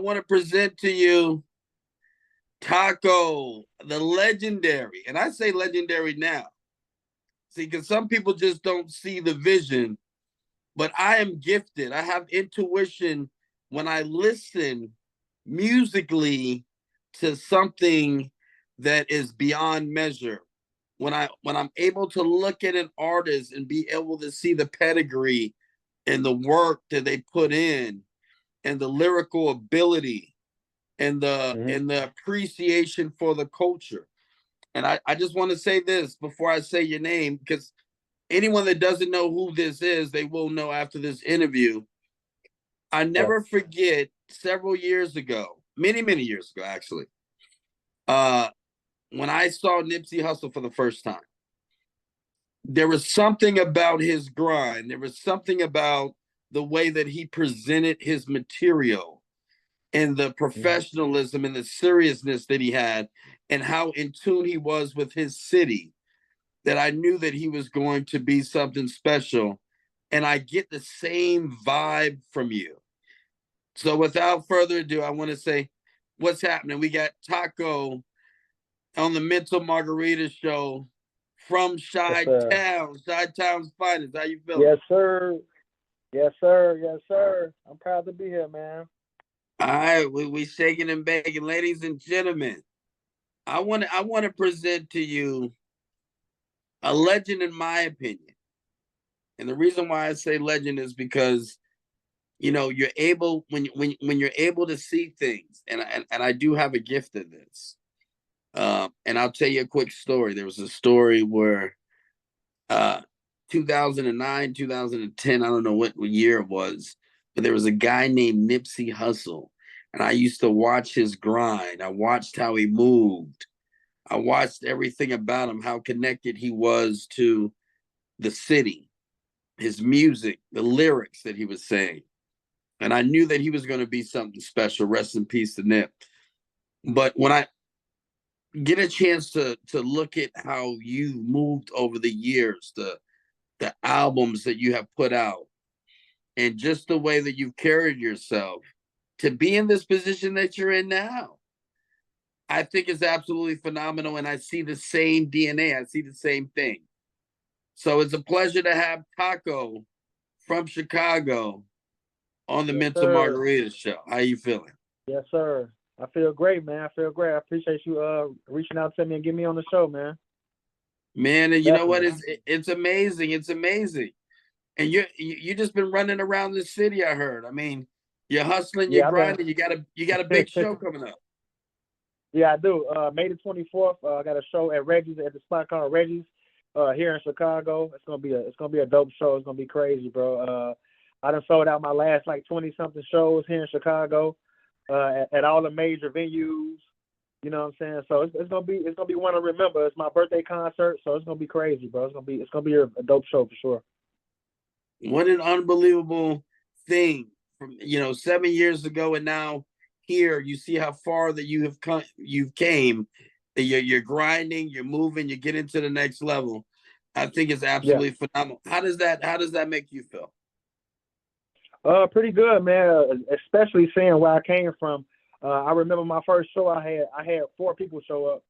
want to present to you Taco, the legendary. And I say legendary now. See, because some people just don't see the vision, but I am gifted. I have intuition when I listen musically to something that is beyond measure. When I'm able to look at an artist and be able to see the pedigree and the work that they put in and the lyrical ability and the appreciation for the culture. And I just want to say this before I say your name, because anyone that doesn't know who this is, they will know after this interview. I never forget several years ago, many years ago, actually, when I saw Nipsey Hussle for the first time. There was something about his grind. There was something about the way that he presented his material and the professionalism and the seriousness that he had and how in tune he was with his city, that I knew that he was going to be something special. And I get the same vibe from you. So without further ado, I want to say what's happening. We got Taco on the Mental Margarita Show from Chi-Town, Chi-Town's finest. How you feeling? Yes, sir. Yes, sir. Yes, sir. I'm proud to be here, man. All right, we shaking and baking, ladies and gentlemen. I want to present to you a legend, in my opinion. And the reason why I say legend is because you're able when you're able to see things, and I do have a gift of this. And I'll tell you a quick story. There was a story where 2009, 2010, I don't know what year it was, but there was a guy named Nipsey Hussle. And I used to watch his grind. I watched how he moved. I watched everything about him, how connected he was to the city, his music, the lyrics that he was saying. And I knew that he was going to be something special. Rest in peace to Nip. But when I get a chance to look at how you moved over the years, the albums that you have put out, and just the way that you've carried yourself to be in this position that you're in now, I think is absolutely phenomenal. And I see the same DNA. I see the same thing. So it's a pleasure to have Taco from Chicago on the Mental Margarita Show. How you feeling? Yes, sir. I feel great, man. I feel great. I appreciate you reaching out to me and getting me on the show, man. Man, and you know what? It's amazing. It's amazing. And you just been running around the city, I heard. I mean, you're hustling, you're grinding. You got a big show coming up. Yeah, I do. May the 24th, I got a show at Reggie's, at the spot called Reggie's, here in Chicago. It's gonna be a dope show. It's gonna be crazy, bro. I done sold out my last like 20-something shows here in Chicago, at all the major venues. You know what I'm saying? So it's gonna be one to remember. It's my birthday concert, so it's gonna be crazy, bro. It's gonna be a dope show for sure. What an unbelievable thing from 7 years ago, and now here you see how far that you have come. You've came. You're grinding. You're moving. You're getting to the next level. I think it's absolutely phenomenal. How does that make you feel? Pretty good, man. Especially seeing where I came from. I remember my first show. I had 4 people show up,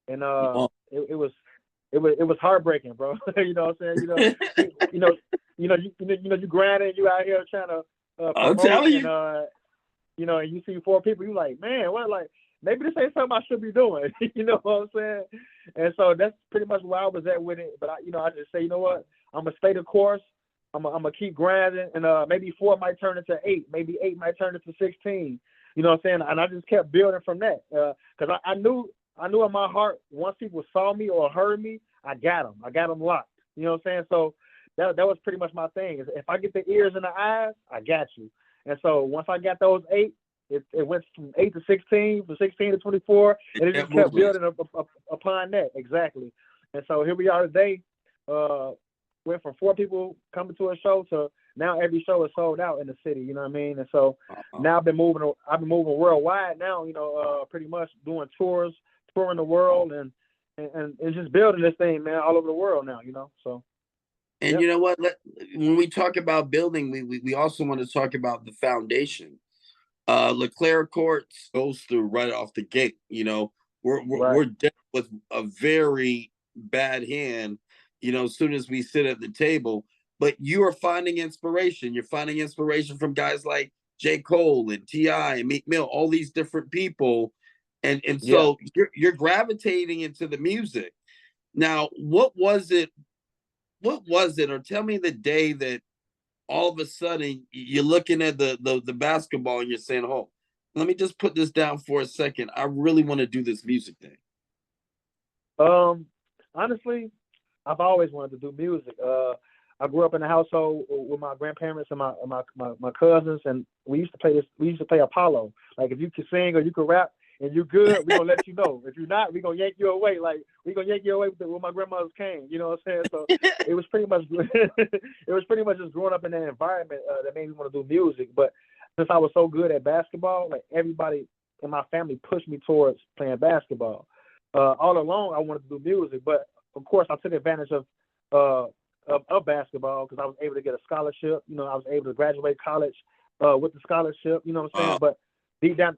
and it was heartbreaking, bro. You know what I'm saying? You grinding, you out here trying to I'm telling you. And and you see 4 people, you like, man, what? Like, maybe this ain't something I should be doing. You know what I'm saying? And so that's pretty much where I was at with it. But I just say, you know what? I'm gonna stay the course. I'm gonna keep grinding, and maybe 4 might turn into 8, maybe 8 might turn into 16. You know what I'm saying? And I just kept building from that, because I knew in my heart, once people saw me or heard me, I got them locked. You know what I'm saying? So that was pretty much my thing. If I get the ears and the eyes, I got you. And so once I got those 8, it went from 8 to 16, from 16 to 24, and it just kept building upon that. Exactly. And so here we are today. Went from 4 people coming to a show to now every show is sold out in the city. You know what I mean? And so now I've been moving worldwide now. Pretty much doing tours, touring the world, and just building this thing, man, all over the world now. So. And you know what? When we talk about building, we also want to talk about the foundation Leclerc courts goes through right off the gate. You know, Right. we're dealt with a very bad hand. You know, as soon as we sit at the table, but you are finding inspiration. You're finding inspiration from guys like J. Cole and T.I. and Meek Mill, all these different people, and Yeah. so you're gravitating into the music. Now, what was it? What was it? Or tell me the day that all of a sudden you're looking at the basketball and you're saying, "Oh, let me just put this down for a second. I really want to do this music thing." Honestly, I've always wanted to do music. I grew up in a household with my grandparents and my cousins, and we used to play this. We used to play Apollo. Like if you can sing or you can rap and you good, we gonna let you know. If you're not, we gonna yank you away. Like we gonna yank you away with my grandmother's cane. You know what I'm saying? So it was pretty much it was pretty much just growing up in that environment that made me want to do music. But since I was so good at basketball, like everybody in my family pushed me towards playing basketball. All along, I wanted to do music, but of course, I took advantage of basketball because I was able to get a scholarship. You know, I was able to graduate college with the scholarship. You know what I'm saying? Wow. But deep down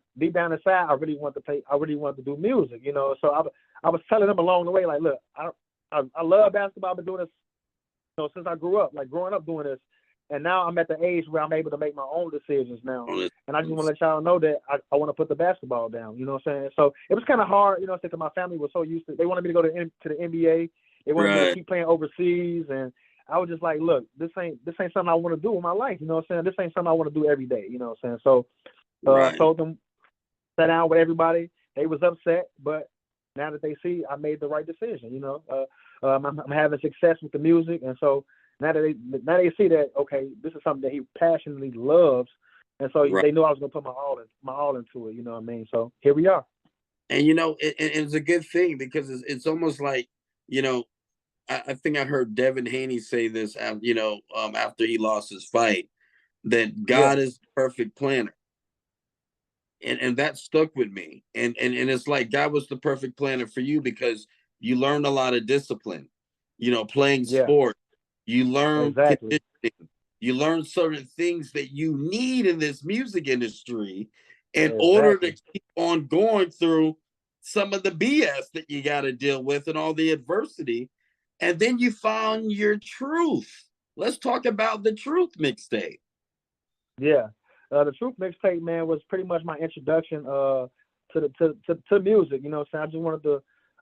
inside, I really wanted to play. I really wanted to do music. You know, so I was telling them along the way, like, look, I love basketball. I've been doing this, you know, since I grew up, like growing up doing this. And now I'm at the age where I'm able to make my own decisions now. And I just want to let y'all know that I want to put the basketball down. You know what I'm saying? So it was kind of hard, you know, because my family was so used to, they wanted me to go to the NBA. They wanted me to keep playing overseas. And I was just like, look, this ain't something I want to do in my life. You know what I'm saying? This ain't something I want to do every day. You know what I'm saying? So I told them, sat down with everybody. They was upset, but now that they see I made the right decision, you know, I'm having success with the music. And so now they see that, okay, this is something that he passionately loves, and so they knew I was gonna put my all into it. You know what I mean? So here we are. And you know, it's a good thing because it's almost like, you know, I think I heard Devin Haney say this, you know, after he lost his fight, that Yeah, God is the perfect planner, and that stuck with me. And it's like God was the perfect planner for you because you learned a lot of discipline, you know, playing yeah, sport. You learn exactly, conditioning. You learn certain things that you need in this music industry in order to exactly. keep on going through some of the BS that you got to deal with and all the adversity. And then you found your truth. Let's talk about the truth mixtape. Yeah, the Truth mixtape, man, was pretty much my introduction to music. You know what I'm saying?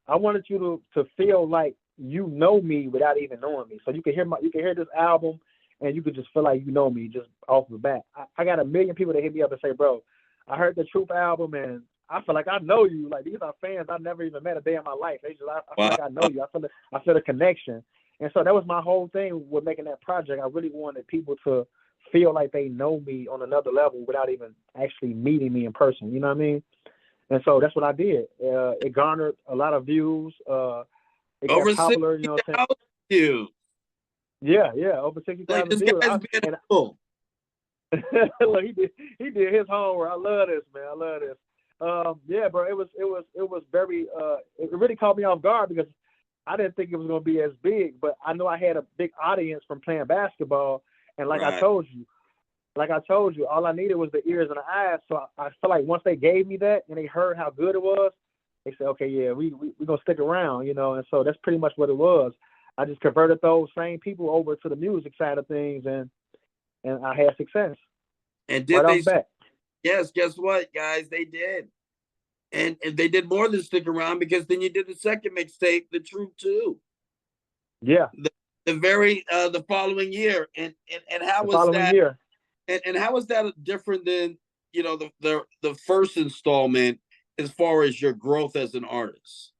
I wanted you to feel like you know me without even knowing me. So you can hear this album and you could just feel like you know me just off the bat. I got a million people that hit me up and say, bro, I heard the Truth album and I feel like I know you. Like these are fans I never even met a day in my life. I feel Wow. like I know you. I feel the connection. And so that was my whole thing with making that project. I really wanted people to feel like they know me on another level without even actually meeting me in person. You know what I mean? And so that's what I did. It garnered a lot of views. It got Over popular. You know what I'm 60,000 views. saying? Yeah, over Like 60,000 this views. guy's being And humble. look, he did his homework. I love this, man. I love this. Yeah, bro. It was very. It really caught me off guard because I didn't think it was going to be as big, but I know I had a big audience from playing basketball. And like I told you, all I needed was the ears and the eyes. So I feel like once they gave me that and they heard how good it was, they said, okay, yeah, we're going to stick around, you know. And so that's pretty much what it was. I just converted those same people over to the music side of things, and I had success And right did off they? the bat. Yes, guess what, guys? They did. And they did more than stick around because then you did the second mixtape, The Truth too. Yeah, The very the following year. And how the was following that year. and how was that different than, you know, the first installment as far as your growth as an artist?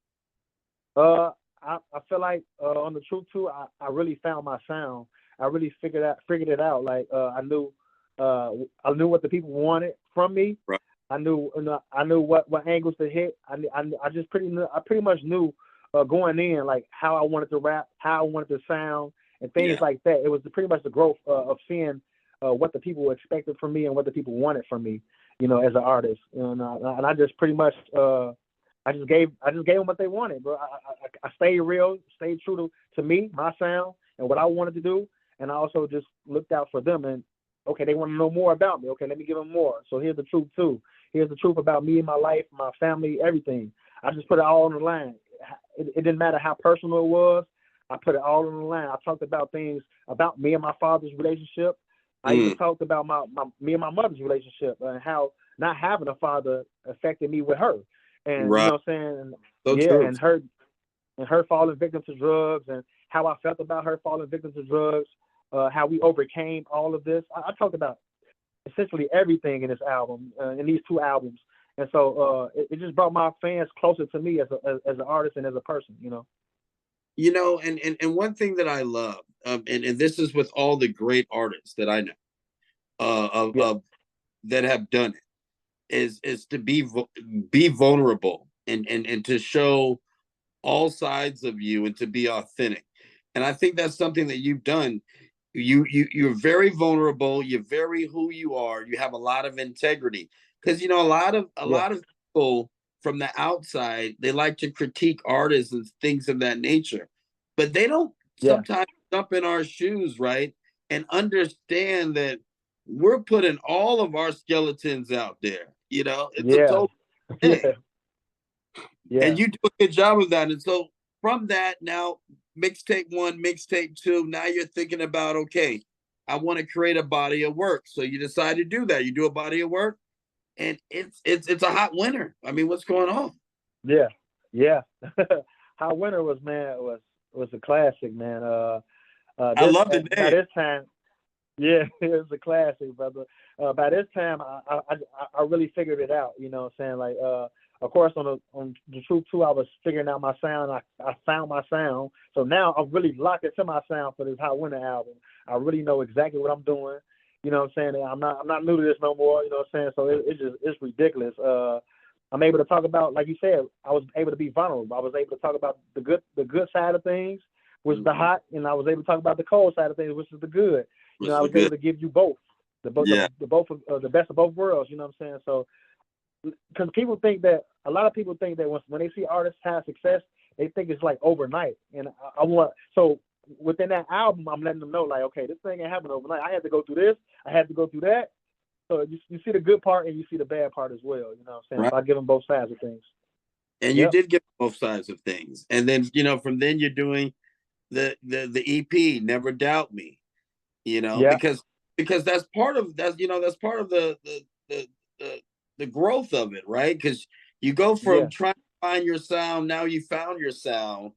I feel like on the Truth too, I really found my sound. I really figured it out. Like I knew what the people wanted from me. Right. I knew what angles to hit. I just pretty much knew going in like how I wanted to rap, how I wanted to sound, and things Yeah. like that. It was pretty much the growth of seeing what the people expected from me and what the people wanted from me, you know, as an artist. And I just pretty much I just gave them what they wanted, bro. I stayed real, stayed true to me, my sound, and what I wanted to do, and I also just looked out for them. And Okay, they want to know more about me. Okay, let me give them more. So here's the truth too. Here's the truth about me and my life, my family, everything. I just put it all on the line. It didn't matter how personal it was. I put it all on the line. I talked about things about me and my father's relationship. I even talked about me and my mother's relationship and how not having a father affected me with her. And you Right. know what I'm saying? So Yeah, true. and her falling victim to drugs and how I felt about her falling victim to drugs, how we overcame all of this. I talked about essentially everything in this album, in these two albums. And so it just brought my fans closer to me as an artist and as a person, you know. You know, and one thing that I love, and this is with all the great artists that I know, Yeah, of that have done it, is to be vulnerable and to show all sides of you and to be authentic. And I think that's something that you've done. You're very vulnerable. You're very who you are. You have a lot of integrity, because you know a yeah, lot of people from the outside, they like to critique artists and things of that nature, but they don't yeah, sometimes jump in our shoes, right, and understand that we're putting all of our skeletons out there. You know, it's a yeah, total thing, yeah, and yeah, you do a good job of that. And so from that, now mixtape one, mixtape two, now you're thinking about, okay, I want to create a body of work. So you decide to do that. You do a body of work, and it's a hot winter. I mean, what's going on? yeah, yeah. How Winter was, man, was a classic, man. I This love the by name. this time, yeah, it was a classic, brother. By this time, I really figured it out. You know what I'm saying? Like, of course, on the Truth 2, I was figuring out my sound. I found my sound. So now I'm really locked into my sound for this Hot Winter album. I really know exactly what I'm doing. You know what I'm saying? I'm not new to this no more. You know what I'm saying? So it's ridiculous. I'm able to talk about, like you said, I was able to be vulnerable. I was able to talk about the good side of things, which is the hot, and I was able to talk about the cold side of things, which is the good. You Which know, I is was good. able to give you both, Yeah. the both of, the best of both worlds. You know what I'm saying? So, because a lot of people think that when they see artists have success, they think it's like overnight. And I want, so within that album, I'm letting them know, like, okay, this thing ain't happening overnight. I had to go through this. I had to go through that. So you see the good part and you see the bad part as well. You know what I'm saying? Right. So I give them both sides of things. And you Yep. did get both sides of things. And then, you know, from then you're doing the EP, Never Doubt Me, you know, Yeah. because that's part of that's part of the the, the growth of it, right? Because you go from Yeah. trying to find your sound, now you found your sound,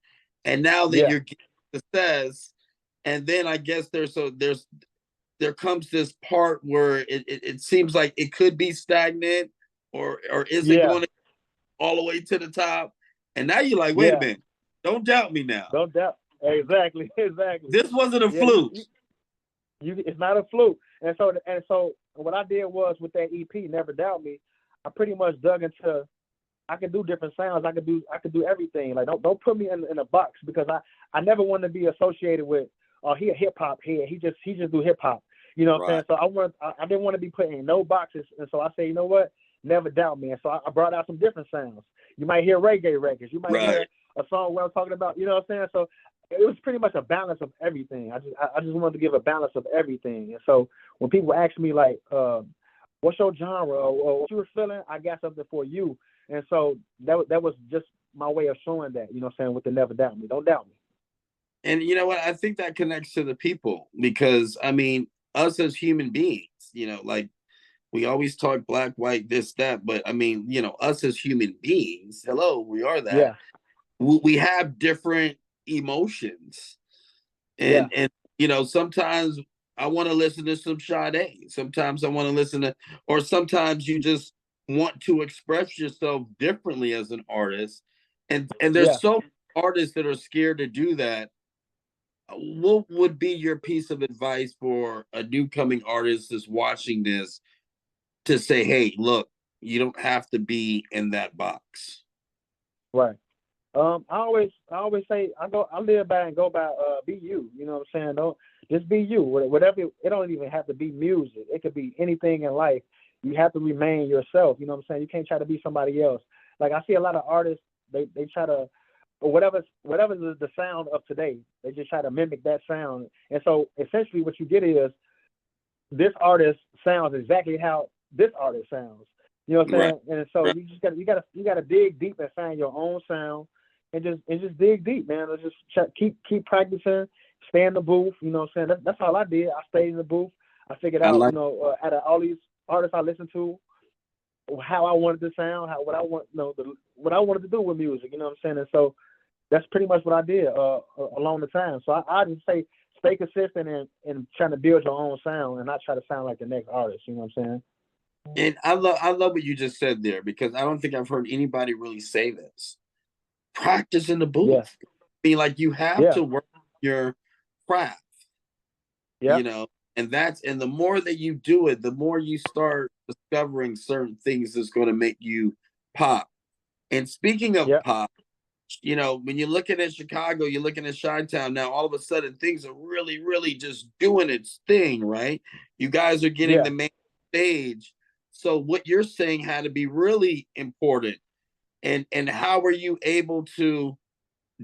and now that Yeah. you're getting success, and then I guess there comes this part where it seems like it could be stagnant, or is it Yeah. going to all the way to the top? And now you're like, wait a Yeah. minute, don't doubt me now. No doubt. Exactly. Exactly. This wasn't a Yeah. fluke. It's not a fluke. And so what I did was with that EP, Never Doubt Me, I pretty much dug into. I can do different sounds. I could do everything. Like don't put me in a box, because I never want to be associated with, oh, he a hip hop head. He just do hip hop. You know what I'm Right, saying? So I didn't want to be put in no boxes. And so I say, you know what? Never Doubt Me. And so I brought out some different sounds. You might hear reggae records. You might right. hear a song where I'm talking about. You know what I'm saying? So it was pretty much a balance of everything. I just wanted to give a balance of everything. And so when people ask me like, what's your genre, or what you were feeling, I got something for you. And so that was just my way of showing that, you know what I'm saying, with the Never Doubt Me. Don't doubt me. And you know what? I think that connects to the people, because I mean, us as human beings, you know, like we always talk black, white, this, that, but I mean, you know, us as human beings, hello, we are that. Yeah, We have different emotions, yeah, and you know, sometimes I want to listen to some Sade. Sometimes I want to listen to, or sometimes you just want to express yourself differently as an artist, and yeah. there's so many artists that are scared to do that. What would be your piece of advice for a new coming artist that's watching this, to say, hey, look, you don't have to be in that box? Right. I always say I live by and go by be you. You know what I'm saying? Don't just be you. Whatever, it don't even have to be music. It could be anything in life. You have to remain yourself. You know what I'm saying? You can't try to be somebody else. Like I see a lot of artists, they try to, or whatever the sound of today, they just try to mimic that sound. And so essentially what you get is this artist sounds exactly how this artist sounds. You know what I'm Right. saying? And so Right. you gotta dig deep and find your own sound, and just dig deep, man. And just keep practicing, stay in the booth. You know what I'm saying? That's all I did. I stayed in the booth. I figured I out, like out of all these artists I listened to, how I wanted to sound, what I wanted to do with music. You know what I'm saying? And so that's pretty much what I did along the time. So I just say stay consistent and trying to build your own sound and not try to sound like the next artist. You know what I'm saying? and I love what you just said there because I don't think I've heard anybody really say this. Practice in the Yeah, booth. I mean, like you have yeah, to work your craft, yeah, you know, and the more that you do it, the more you start discovering certain things that's going to make you pop. And speaking of yeah, pop, you know, when you're looking at Chicago, you're looking at Chi-Town now, all of a sudden things are really, really just doing its thing, right? You guys are getting yeah. the main stage. So what you're saying had to be really important. And how were you able to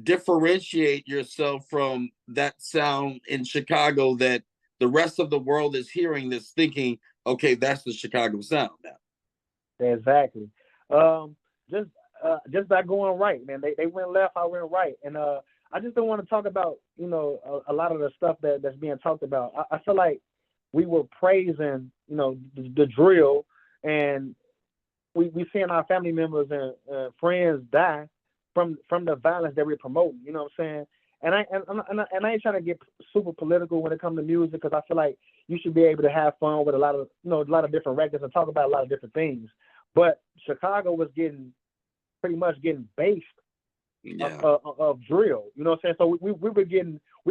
differentiate yourself from that sound in Chicago that the rest of the world is hearing this thinking, okay, that's the Chicago sound now. Exactly. Um, just by going right, man. They went left, I went right, and I just don't want to talk about a lot of the stuff that's being talked about. I feel like we were praising the drill, and we seeing our family members and friends die from the violence that we're promoting. You know what I'm saying? And I ain't trying to get super political when it comes to music because I feel like you should be able to have fun with a lot of different records and talk about a lot of different things. But Chicago was pretty much getting based Yeah. of drill. You know what I'm saying? So we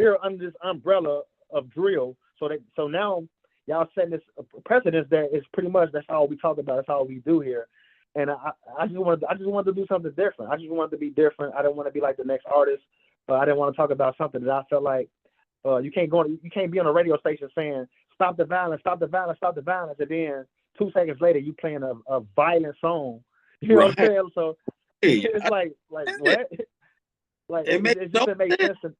were under this umbrella of drill. So now y'all setting this precedence that is pretty much that's all we talk about. That's all we do here. And I just wanted to do something different. I just wanted to be different. I didn't want to be like the next artist. I didn't want to talk about something that I felt like you can't be on a radio station saying stop the violence, stop the violence, stop the violence, and then 2 seconds later you playing a violent song. You know what I'm Right. saying? So Hey, it's like it, what? Like it makes it just no didn't make sense. sense.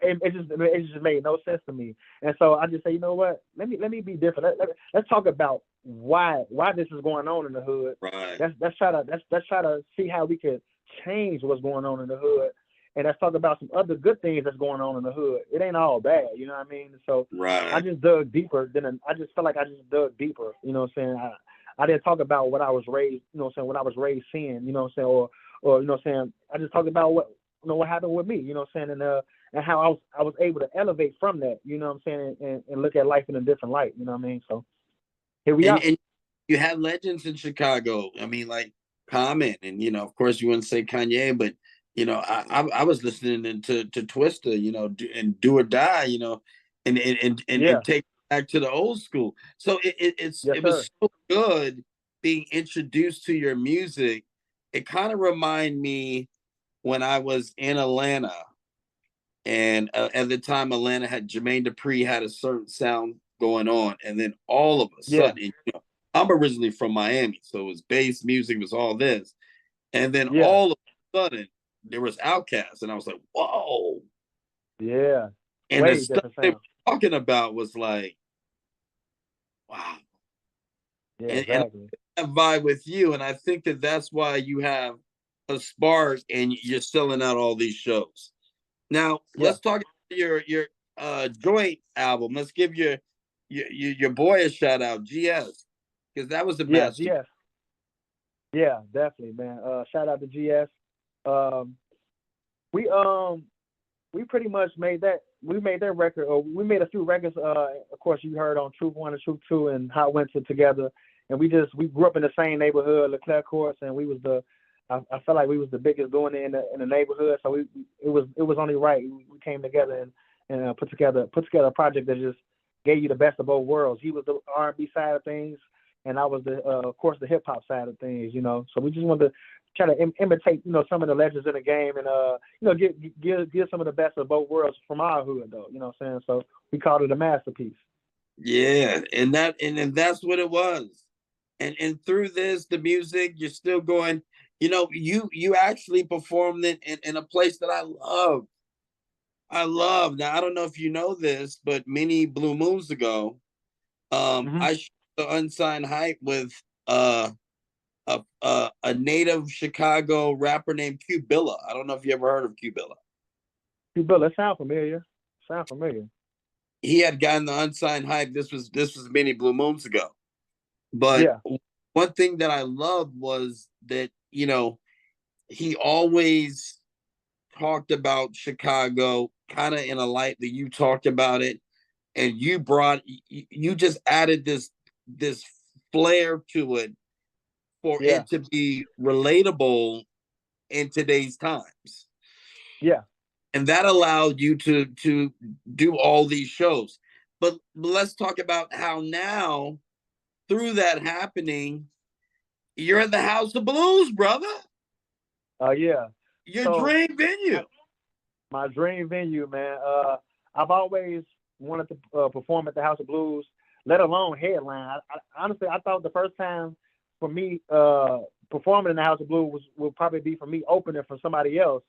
It just made no sense to me. And so I just say, you know what? Let me be different. Let's talk about why this is going on in the hood. Right. Let's try to see how we could change what's going on in the hood. And let's talk about some other good things that's going on in the hood. It ain't all bad, you know what I mean? So I Right. just dug deeper I just felt like I just dug deeper, you know what I'm saying? I didn't talk about what I was raised, you know what I'm saying, what I was raised seeing, you know what I'm saying, or you know what I'm saying, I just talked about what happened with me, you know what I'm saying, and how I was able to elevate from that, you know what I'm saying, and look at life in a different light, you know what I mean? So here we are. And you had legends in Chicago. I mean, like Common, and you know, of course, you wouldn't say Kanye, but you know, I was listening to Twista, you know, and Do or Die, you know, Yeah, and take back to the old school. So yes, it sir. was so good being introduced to your music. It kind of remind me when I was in Atlanta, and at the time, Atlanta had Jermaine Dupri had a certain sound going on, and then all of a Yeah, sudden, you know, I'm originally from Miami, so it was bass music, it was all this, and then yeah, all of a sudden there was Outkast, and I was like, whoa! yeah. And the Way stuff different they were sound. talking about was like, wow! Yeah, And exactly. I vibe with you, and I think that that's why you have a spark, and you're selling out all these shows. Now Yeah, let's talk about your joint album. Let's give your boy a shout out, GS, because that was a yeah, master. GS. Yeah, definitely, man. Shout out to GS. Um, we pretty much made that. We made that record. Or we made a few records. Of course, you heard on Truth One and Truth Two, and how it went together. And we grew up in the same neighborhood, Leclerc Courts, and we was the. I felt like we was the biggest doing it in the neighborhood. So it was only right. We came together and put together a project that just gave you the best of both worlds. He was the R&B side of things, and I was of course, the hip hop side of things. So we just wanted to try to imitate, some of the legends in the game, and give some of the best of both worlds from our hood, though. You know what I'm saying? So we called it a masterpiece. Yeah, and that's what it was. And through this, the music, you're still going. You know, you actually performed it in a place that I love. I love. Now I don't know if you know this, but many blue moons ago, Mm-hmm. I shot the unsigned hype with a native Chicago rapper named Q Billa. I don't know if you ever heard of Q Billa. But that sound familiar. Sound familiar. He had gotten the unsigned hype. This was many blue moons ago. But Yeah. one thing that I loved was that, he always talked about Chicago kind of in a light that you talked about it, and you just added this flair to it for Yeah. it to be relatable in today's times. Yeah. And that allowed you to do all these shows. But let's talk about how now, through that happening, you're at the House of Blues, brother. Yeah. Your So dream venue. my dream venue, man. I've always wanted to perform at the House of Blues, let alone headline. Honestly, I thought the first time for me performing in the House of Blues would probably be for me opening for somebody else.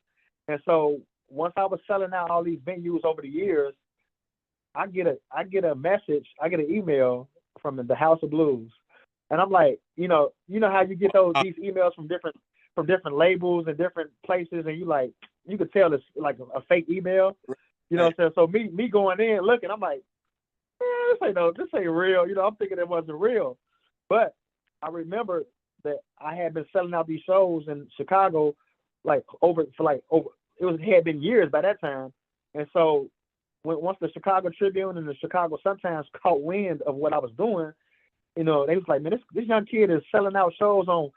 And so once I was selling out all these venues over the years, I get a message, I get an email from the House of Blues, and I'm like, you know how you get these emails from different labels and different places, and you could tell it's like a fake email, you know what I'm saying? So me going in looking, I'm like, this ain't real, I'm thinking it wasn't real, but I remember that I had been selling out these shows in Chicago, over it had been years by that time, and so once the Chicago Tribune and the Chicago Sun-Times caught wind of what I was doing, they was like, man, this young kid is selling out shows on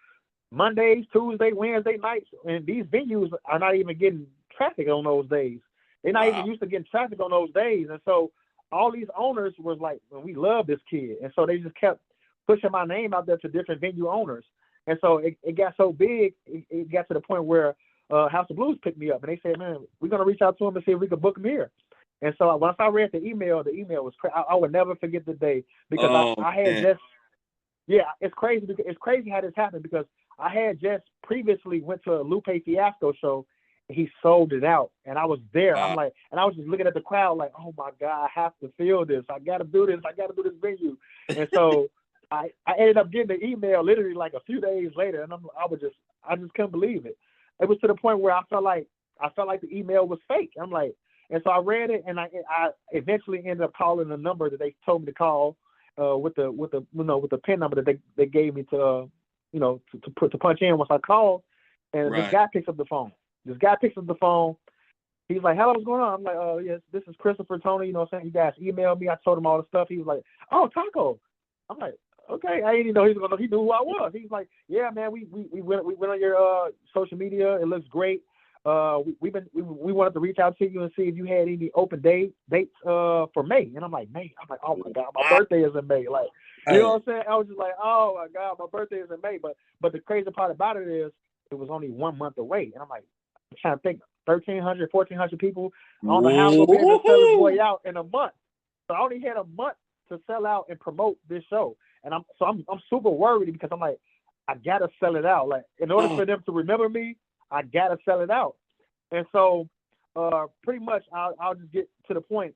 Mondays, Tuesday, Wednesday nights, and these venues are not even getting traffic on those days. They're not even used to getting traffic on those days. And so all these owners was like, well, we love this kid. And so they just kept pushing my name out there to different venue owners. And so it got so big, it got to the point where House of Blues picked me up, and they said, man, we're going to reach out to him and see if we can book him here. And so once I read the email was I would never forget the day, because I had just, it's crazy because it's crazy how this happened, because I had just previously went to a Lupe Fiasco show. He sold it out, and I was there. I'm like, and I was just looking at the crowd like, oh my God, I have to feel this. I got to do this. I got to do this venue. And so I ended up getting the email literally like a few days later, and I just couldn't believe it. It was to the point where I felt like the email was fake. I'm like, and so I read it, and I eventually ended up calling the number that they told me to call, with the PIN number that they gave me to punch in once I called, and This guy picks up the phone. He's like, hello, what's going on? I'm like, oh yes, this is Christopher Tony. You know what I'm saying? You guys emailed me. I told him all the stuff. He was like, oh, Taco. I'm like, okay. I didn't even know he was gonna. He knew who I was. He's like, yeah, man, we went on your social media. It looks great. We wanted to reach out to you and see if you had any open dates for May. And I'm like, May. I'm like, oh my God, my birthday is in May. Like, you know what I'm saying? I was just like, oh my God, my birthday is in May. But the crazy part about it is it was only 1 month away. And I'm like, I'm trying to think, 1,300, 1,400 people. I don't know how I'm gonna be able to sell this boy out in a month. So I only had a month to sell out and promote this show. And I'm super worried, because I'm like, I gotta sell it out. Like, in order for them to remember me, I gotta sell it out. And so, pretty much, I'll just get to the point.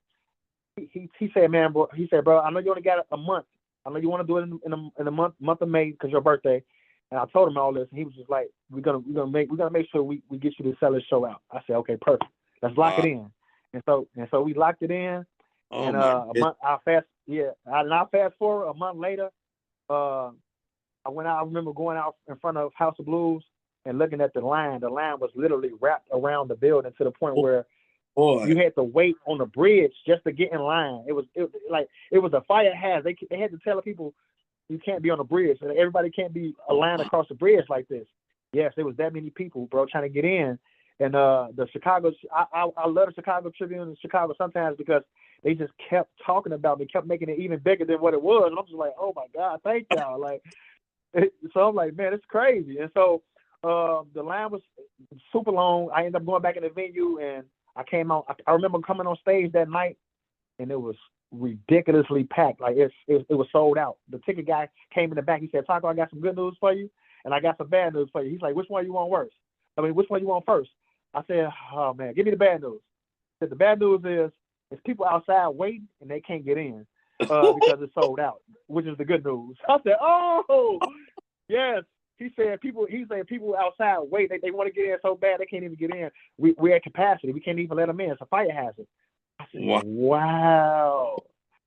He said, man, bro. He said, bro, I know you only got a month. I know you want to do it in the month of May, because your birthday. And I told him all this, and he was just like, we're gonna make sure we get you to sell this show out. I said, okay, perfect. Let's lock it in. And so we locked it in. And a month. I'll fast forward a month later. I remember going out in front of House of Blues and looking at the line. The line was literally wrapped around the building to the point where you had to wait on the bridge just to get in line. It was a fire hazard. They had to tell the people, you can't be on the bridge. Everybody can't be aligned across the bridge like this. Yes, there was that many people, bro, trying to get in. And the Chicago, I love the Chicago Tribune and Chicago sometimes, because they just kept talking about me, kept making it even bigger than what it was. And I'm just like, oh my God, thank y'all. Like, so I'm like, man, it's crazy. And so the line was super long. I ended up going back in the venue, and I came out. I remember coming on stage that night, and it was ridiculously packed. Like, it was sold out. The ticket guy came in the back. He said, Taco, I got some good news for you, and I got some bad news for you. He's like, which one you want first? I said, oh man, give me the bad news. He said, the bad news is there's people outside waiting, and they can't get in. because it's sold out, which is the good news. I said, oh, yes. He said people outside wait. They want to get in so bad they can't even get in. We're at capacity. We can't even let them in. It's a fire hazard. I said, wow.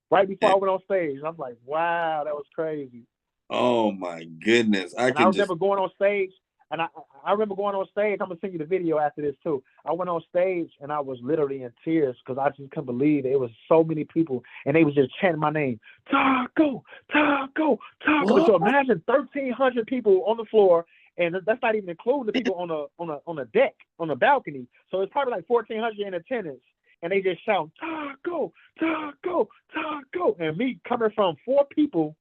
Right before I went on stage, I was like, wow, that was crazy. Oh my goodness. I remember going on stage, and I remember going on stage. I'm gonna send you the video after this too. I went on stage and I was literally in tears because I just couldn't believe it. It was so many people, and they was just chanting my name, Taco, Taco, Taco. What? So imagine 1,300 people on the floor, and that's not even including the people on the deck, on the balcony. So it's probably like 1,400 in attendance. And they just shout, Taco, Taco, Taco. And me coming from 4 people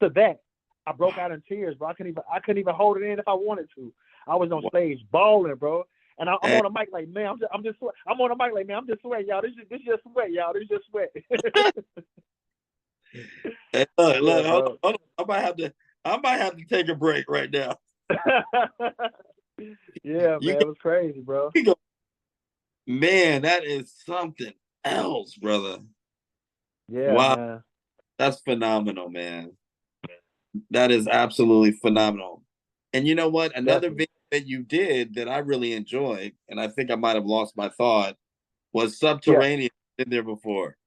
to that, I broke out in tears, bro. I couldn't even hold it in if I wanted to. I was on stage bawling, bro. And I'm on the mic like, man, I'm just sweat. I'm on the mic like, man, I'm just sweating, y'all. This just sweat, y'all. This just sweat. Hey, look, hold on. I might have to take a break right now. Yeah, man, it was crazy, bro. Man, that is something else, brother. Yeah, wow. Man. That's phenomenal, man. That is absolutely phenomenal. And you know what? Another video that you did that I really enjoyed, and I think I might have lost my thought, was Subterranean. Been there before.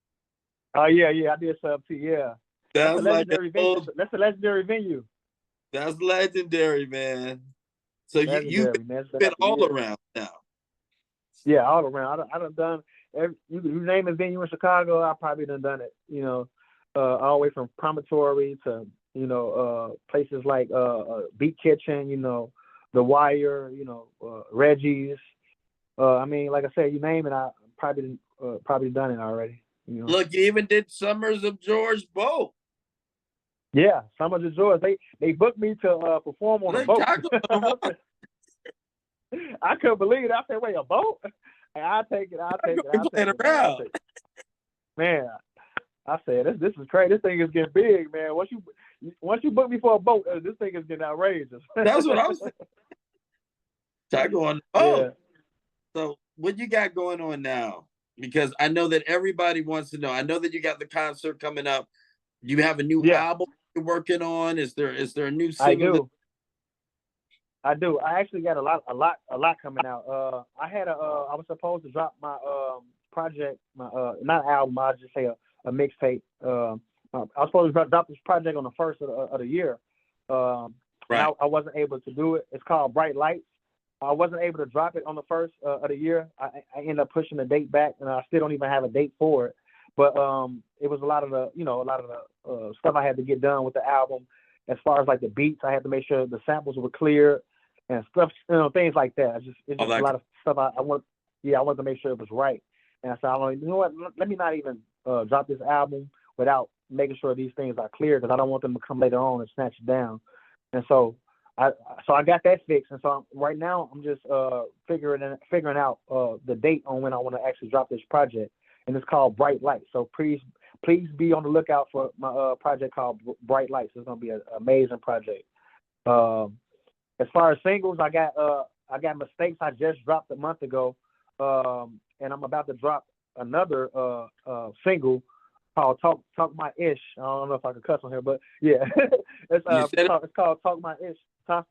Oh yeah, I did Sub T. Yeah, that's a legendary venue. That's a legendary venue. That's legendary, man. So you've been all around now. Yeah, all around. I done done you name a venue in Chicago, I probably done it. You know, all the way from Promontory to places like Beat Kitchen. You know, The Wire. You know, Reggie's. I mean, like I said, you name it, I probably done it already. You know? Look, you even did Summers of George boat. Yeah, Summers of George. They booked me to perform on a boat. I couldn't believe it. I said, "Wait, a boat? I'll take it. I'll take it." Man, I said, "This is crazy. This thing is getting big, man. Once you book me for a boat, this thing is getting outrageous." That's what I'm saying. Taco on the boat. Yeah. So what you got going on now? Because I know that everybody wants to know. I know that you got the concert coming up. Do you have a new album you're working on? Is there a new single? I do. I actually got a lot coming out. I was supposed to drop my project, my not album, I'll just say a mixtape. I was supposed to drop this project on the first of the year. Right. I wasn't able to do it. It's called Bright Lights. I wasn't able to drop it on the first of the year. I ended up pushing the date back, and I still don't even have a date for it. But it was a lot of the stuff I had to get done with the album. As far as like the beats, I had to make sure the samples were clear and stuff, things like that. It's just a lot of stuff I wanted to make sure it was right. And I said, you know what? Let me not even drop this album without making sure these things are clear, because I don't want them to come later on and snatch it down. And so I got that fixed. And so right now I'm just figuring out the date on when I want to actually drop this project. And it's called Bright Lights. So please be on the lookout for my project called Bright Lights. It's gonna be an amazing project. As far as singles, I got Mistakes. I just dropped a month ago, and I'm about to drop another single called Talk My Ish. I don't know if I can cuss on here, but yeah, it's called Talk My Ish. Huh?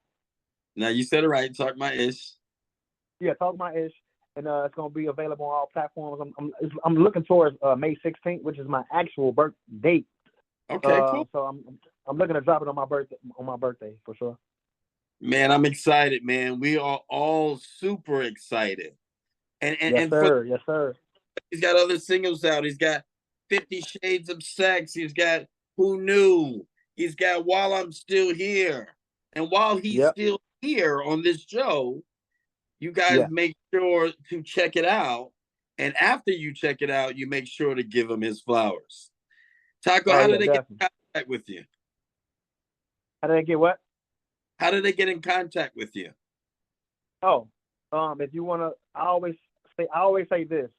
Now you said it right. Talk My Ish. Yeah, Talk My Ish. And it's going to be available on all platforms. I'm looking towards May 16th, which is my actual birth date. Okay, cool. So I'm looking to drop it on my birthday for sure. Man, I'm excited, man. We are all super excited. And yes, sir. He's got other singles out. He's got 50 Shades of Sex. He's got Who Knew. He's got While I'm Still Here. And while he's still here on this show, you guys make sure to check it out. And after you check it out, you make sure to give him his flowers. Taco, how did they get in contact with you? How did they get what? How did they get in contact with you? Oh, if you want to, I always say this.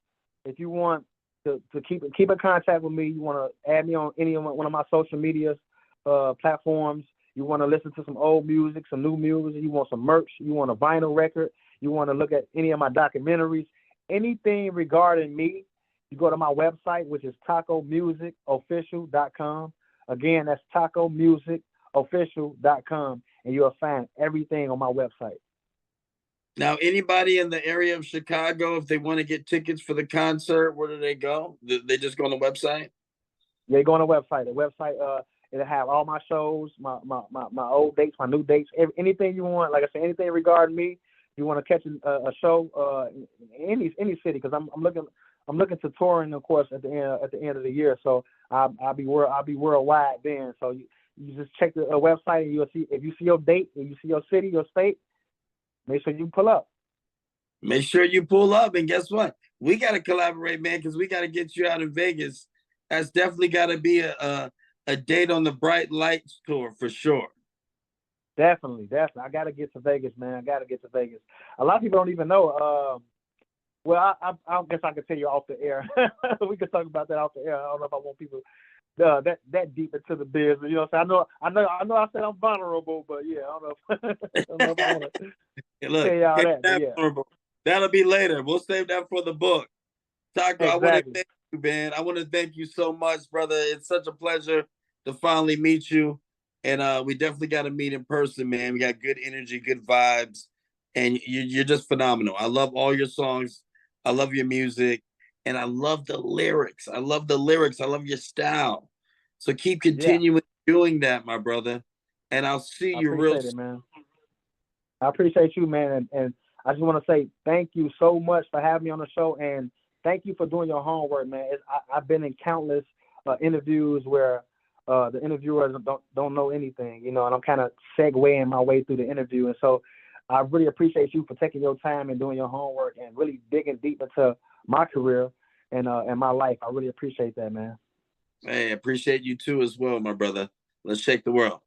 If you want to keep in contact with me, you want to add me on one of my social media platforms. You want to listen to some old music, some new music. You want some merch. You want a vinyl record. You want to look at any of my documentaries. Anything regarding me, You go to my website, which is tacomusicofficial.com. Again, that's tacomusicofficial.com, and you'll find everything on my website. Now, anybody in the area of Chicago, if they want to get tickets for the concert, where do they go? They just go on the website? Yeah, go on the website. The website, it'll have all my shows, my old dates, my new dates, anything you want. Like I said, anything regarding me. If you want to catch a show in any city, because I'm looking to touring, of course, at the end of the year. So I'll be worldwide then. So you just check the website, and you'll see, if you see your date and you see your city, your state, make sure you pull up. Make sure you pull up, and guess what? We got to collaborate, man, because we got to get you out in Vegas. That's definitely got to be a date on the Bright Lights tour for sure. Definitely. I got to get to Vegas, man. I got to get to Vegas. A lot of people don't even know. Well, I guess I can tell you off the air. We can talk about that off the air. I don't know if I want people that deep into the business. You know what I'm saying? I know. I said I'm vulnerable, but yeah, I don't know if I want to tell y'all that. Yeah. That'll be later. We'll save that for the book. Taco, exactly. I want to thank you, man. I want to thank you so much, brother. It's such a pleasure to finally meet you. And we definitely got to meet in person, man. We got good energy, good vibes, and you're just phenomenal. I love all your songs. I love your music, and I love the lyrics. I love your style. So keep continuing doing that, my brother. And I'll see you real soon, man. I appreciate you, man. And I just want to say thank you so much for having me on the show, and thank you for doing your homework, man. I've been in countless interviews where the interviewers don't know anything, you know, and I'm kind of segueing my way through the interview. And so I really appreciate you for taking your time and doing your homework and really digging deep into my career and my life. I really appreciate that, man. Hey, I appreciate you too as well, my brother. Let's shake the world.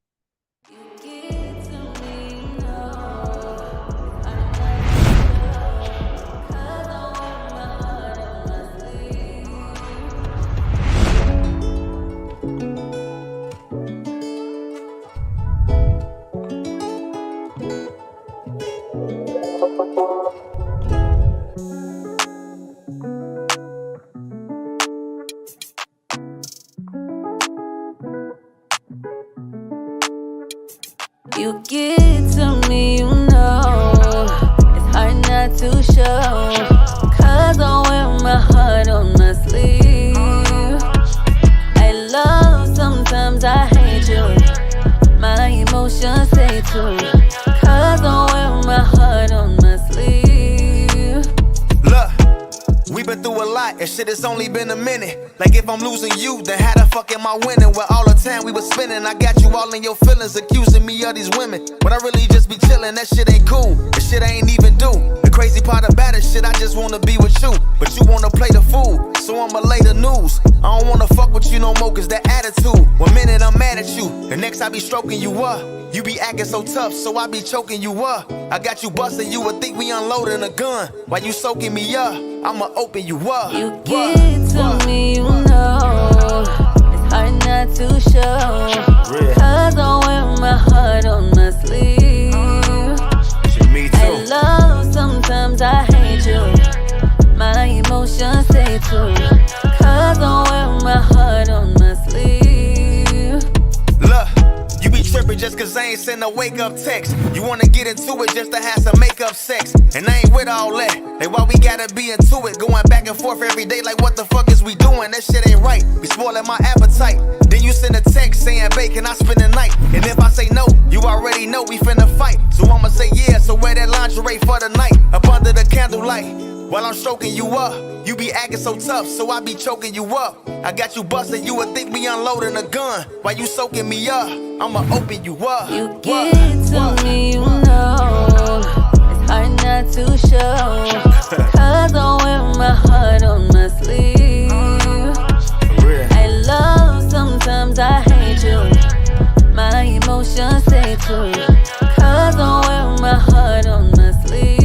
You get to me, you know, it's hard not to show, 'cause I wear my heart on my sleeve. I love, sometimes I hate you, my emotions say too, 'cause I wear my heart on my sleeve. Look, we been through a lot, and shit, it's only been a minute. Like if I'm losing you, then how the fuck am I winning? With all the time we was spending, I got you all in your feelings, accusing me of these women. When I really just be chilling, that shit ain't cool. That shit I ain't even do. The crazy part about it, shit, I just wanna be with you. But you wanna play the fool, so I'ma lay the news. I don't wanna fuck with you no more, 'cause that attitude. One minute I'm mad at you, the next I be stroking you up. You be acting so tough, so I be choking you up. I got you busting, you would think we unloading a gun. While you soaking me up, I'ma open you up. You get to me, you know, it's hard not to show, 'cause I wear my heart on my sleeve. Me too. I love, sometimes I hate you, my emotions say too, 'cause I wear my heart on my sleeve. Look, you be tripping just 'cause I ain't send a wake up text. You wanna get into it just to have some makeup sex, and I ain't with all that. Like why we gotta be into it, going back and forth every day, like what the fuck is we doing? That shit ain't right, be spoiling my appetite. Then you send a text saying, babe, can I spend the night? And if I say no, you already know we finna fight. So I'ma say yeah, so wear that lingerie for the night, up under the candlelight. While I'm stroking you up, you be acting so tough, so I be choking you up. I got you busting, you would think we unloading a gun. While you soaking me up, I'ma open you up. You get to me, you know, it's hard not to show, 'cause I wear my heart on my sleeve. I love, sometimes I hate you, my emotions say too, 'cause I wear my heart on my sleeve.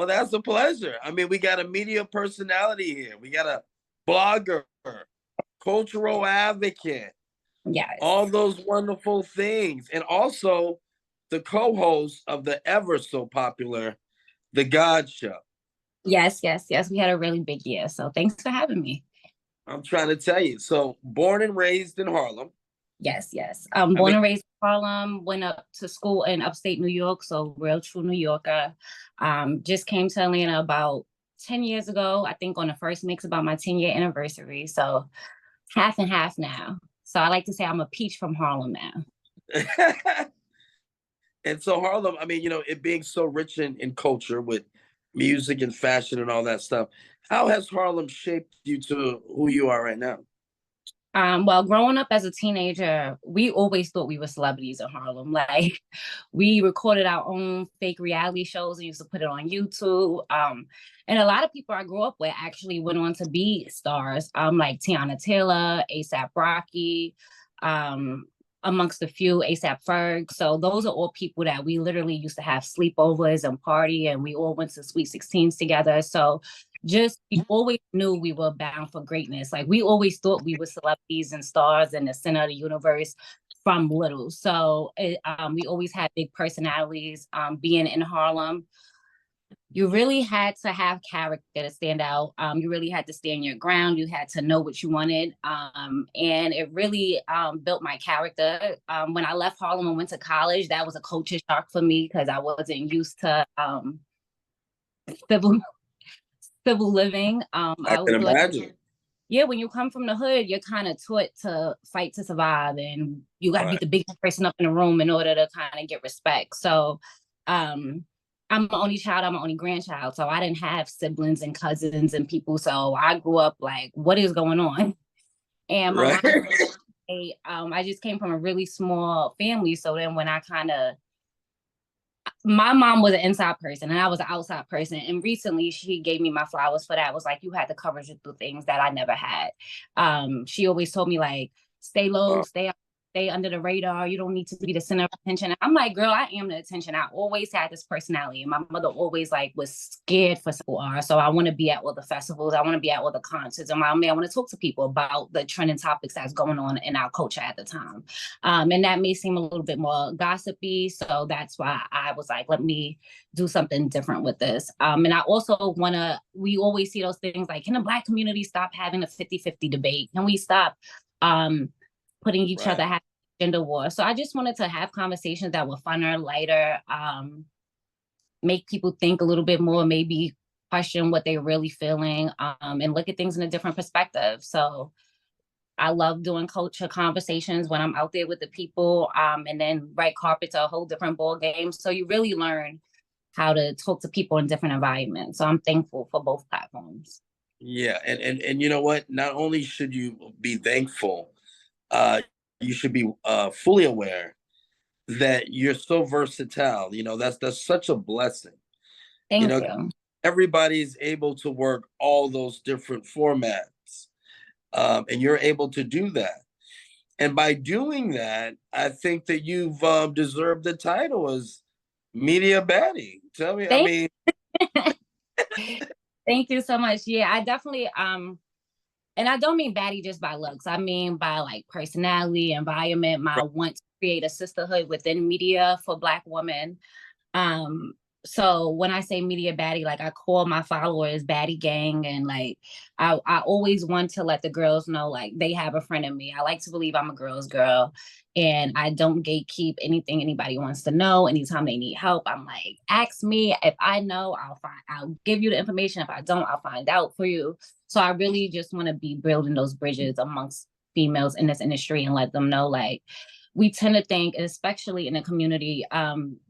Well, that's a pleasure. I mean, we got a media personality here. We got a blogger, cultural advocate, Yes. all those wonderful things. And also the co-host of the ever so popular The God Show. Yes. We had a really big year. So thanks for having me. I'm trying to tell you. So born and raised in Harlem. Yes. Born and raised in Harlem, went up to school in upstate New York, so real true New Yorker. Just came to Atlanta about 10 years ago, I think on the first mix about my 10-year anniversary. So half and half now. So I like to say I'm a peach from Harlem now. And so Harlem, I mean, it being so rich in culture with music and fashion and all that stuff, how has Harlem shaped you to who you are right now? Well, growing up as a teenager, we always thought we were celebrities in Harlem. Like, we recorded our own fake reality shows and used to put it on YouTube. And a lot of people I grew up with actually went on to be stars, like Tiana Taylor, A$AP Rocky, amongst a few, A$AP Ferg. So those are all people that we literally used to have sleepovers and party, and we all went to Sweet 16s together. So we always knew we were bound for greatness. Like, we always thought we were celebrities and stars in the center of the universe from little. So we always had big personalities. Being in Harlem, you really had to have character to stand out. You really had to stand your ground. You had to know what you wanted. And it really built my character. When I left Harlem and went to college, that was a culture shock for me because I wasn't used to civil living. I can imagine. Yeah, when you come from the hood, you're kind of taught to fight to survive, and you got to be the biggest person up in the room in order to kind of get respect. So I'm the only child, I'm the only grandchild, so I didn't have siblings and cousins and people. So I grew up like, what is going on? And my mom, I just came from a really small family. So then when my mom was an inside person and I was an outside person. And recently she gave me my flowers for that. It was like, you had the courage to do things that I never had. She always told me, like, stay low, stay under the radar. You don't need to be the center of attention. I'm like, girl, I am the attention. I always had this personality. And my mother always was scared for school art. So I want to be at all the festivals. I want to be at all the concerts. And I want to talk to people about the trending topics that's going on in our culture at the time. And that may seem a little bit more gossipy. So that's why I was like, let me do something different with this. And I also we always see those things like, can the Black community stop having a 50-50 debate? Can we stop putting each other having gender war? So I just wanted to have conversations that were funner, lighter, make people think a little bit more, maybe question what they're really feeling, and look at things in a different perspective. So I love doing culture conversations when I'm out there with the people, and then red carpet to a whole different ball game. So you really learn how to talk to people in different environments. So I'm thankful for both platforms. Yeah, and you know what? Not only should you be thankful, you should be fully aware that you're so versatile. That's such a blessing. Thank you. Everybody's able to work all those different formats, and you're able to do that. And by doing that, I think that you've deserved the title as media baddie. Tell me, Thank you so much. Yeah, I definitely and I don't mean baddie just by looks. I mean by personality, environment, my want to create a sisterhood within media for Black women. So when I say media baddie, I call my followers baddie gang, and I always want to let the girls know they have a friend in me. I like to believe I'm a girl's girl, and I don't gatekeep anything anybody wants to know. Anytime they need help, I'm like, ask me. If I know, I'll give you the information. If I don't, I'll find out for you. So I really just want to be building those bridges amongst females in this industry and let them know, we tend to think, especially in the community,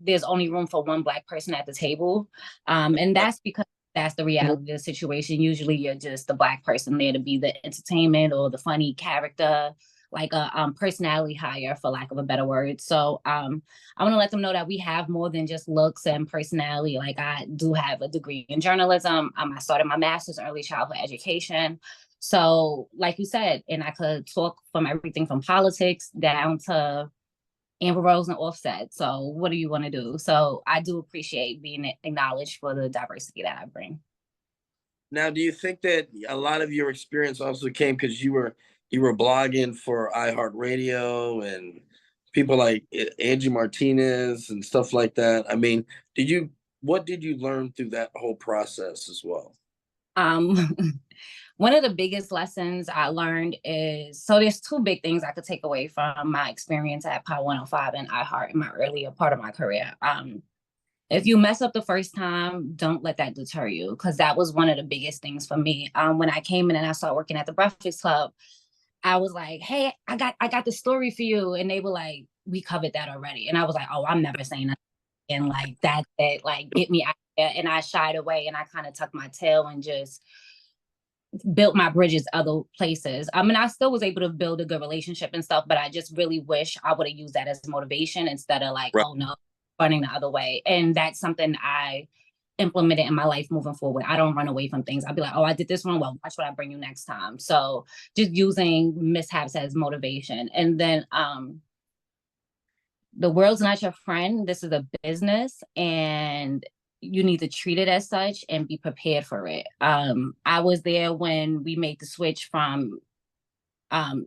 there's only room for one Black person at the table. And that's because that's the reality of the situation. Usually you're just the Black person there to be the entertainment or the funny character, a personality hire, for lack of a better word. So I want to let them know that we have more than just looks and personality. I do have a degree in journalism. I started my master's in early childhood education. So like you said, and I could talk from everything from politics down to Amber Rose and Offset. So what do you want to do? So I do appreciate being acknowledged for the diversity that I bring. Now, do you think that a lot of your experience also came because you were blogging for iHeartRadio and people like Angie Martinez and stuff like that? I mean, what did you learn through that whole process as well? Um, one of the biggest lessons I learned is, so there's two big things I could take away from my experience at Power 105 and iHeart in my earlier part of my career. If you mess up the first time, don't let that deter you, because that was one of the biggest things for me. When I came in and I started working at the Breakfast Club, I was like, "Hey, I got the story for you," and they were like, "We covered that already," and I was like, "Oh, I'm never saying that." And like that, like get me out there. And I shied away and I kind of tucked my tail and just built my bridges other places. I mean, I still was able to build a good relationship and stuff, but I just really wish I would have used that as motivation instead of like, Right. oh no, running the other way. And that's something I implemented in my life moving forward. I don't run away from things. I'll be like, oh, I did this wrong. Well, watch what I bring you next time. So just using mishaps as motivation. And then the world's not your friend. This is a business, and you need to treat it as such and be prepared for it. I was there when we made the switch from,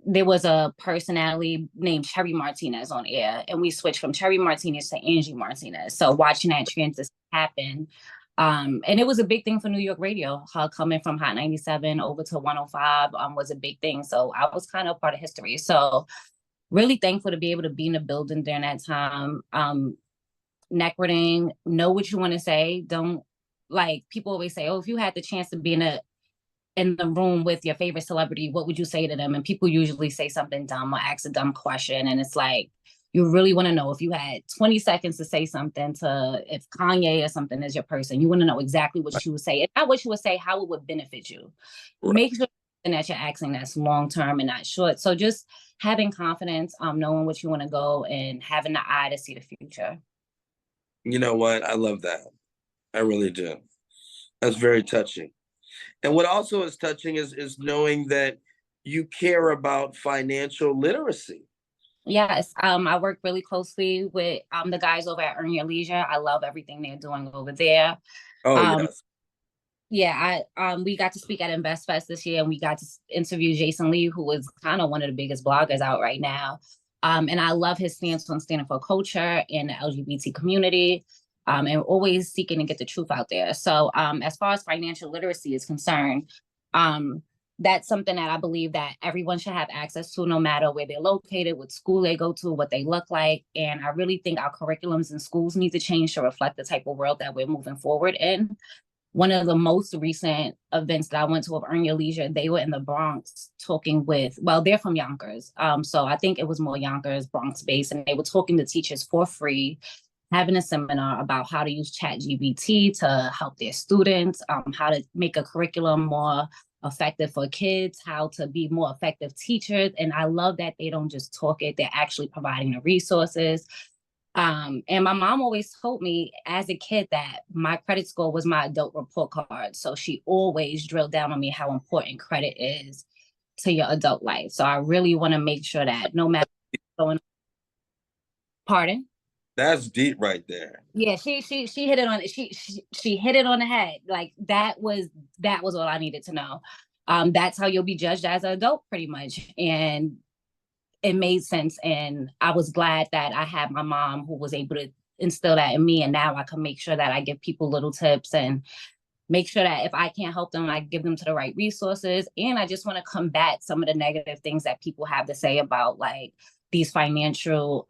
there was a personality named Cherry Martinez on air, and we switched from Cherry Martinez to Angie Martinez. So watching that transition happen, and it was a big thing for New York radio. Her coming from Hot 97 over to 105 was a big thing. So I was kind of part of history. So really thankful to be able to be in the building during that time. Networking, know what you want to say. Don't, like, people always say, oh, if you had the chance to be in the room with your favorite celebrity, what would you say to them? And people usually say something dumb or ask a dumb question. And it's like, you really want to know, if you had 20 seconds to say something to, if Kanye or something is your person, you want to know exactly what you would say. If not what you would say, how it would benefit you. Right. Make sure that you're asking that's long term and not short. So just having confidence, knowing what you want to go, and having the eye to see the future. You know what? I love that. I really do. That's very touching. And what also is touching is knowing that you care about financial literacy. Yes, I work really closely with the guys over at Earn Your Leisure. I love everything they're doing over there. Oh, Um, yes. yeah, we got to speak at Invest Fest this year, and we got to interview Jason Lee, who is kind of one of the biggest bloggers out right now. And I love his stance on standing for culture in the LGBT community, and always seeking to get the truth out there. So as far as financial literacy is concerned, that's something that I believe that everyone should have access to, no matter where they're located, what school they go to, what they look like. And I really think our curriculums in schools need to change to reflect the type of world that we're moving forward in. One of the most recent events that I went to of Earn Your Leisure, they were in the Bronx talking with, well, they're from Yonkers. So I think it was more Yonkers, Bronx based, and they were talking to teachers for free, having a seminar about how to use ChatGPT to help their students, how to make a curriculum more effective for kids, how to be more effective teachers. And I love that they don't just talk it, they're actually providing the resources. And my mom always told me as a kid that my credit score was my adult report card. So she always drilled down on me how important credit is to your adult life. So I really want to make sure that no matter what's going on. Pardon? That's deep right there. Yeah, she hit it on, she hit it on the head. Like that was all I needed to know. That's how you'll be judged as an adult, pretty much. And it made sense. And I was glad that I had my mom who was able to instill that in me. And now I can make sure that I give people little tips and make sure that if I can't help them, I give them to the right resources. And I just want to combat some of the negative things that people have to say about like these financial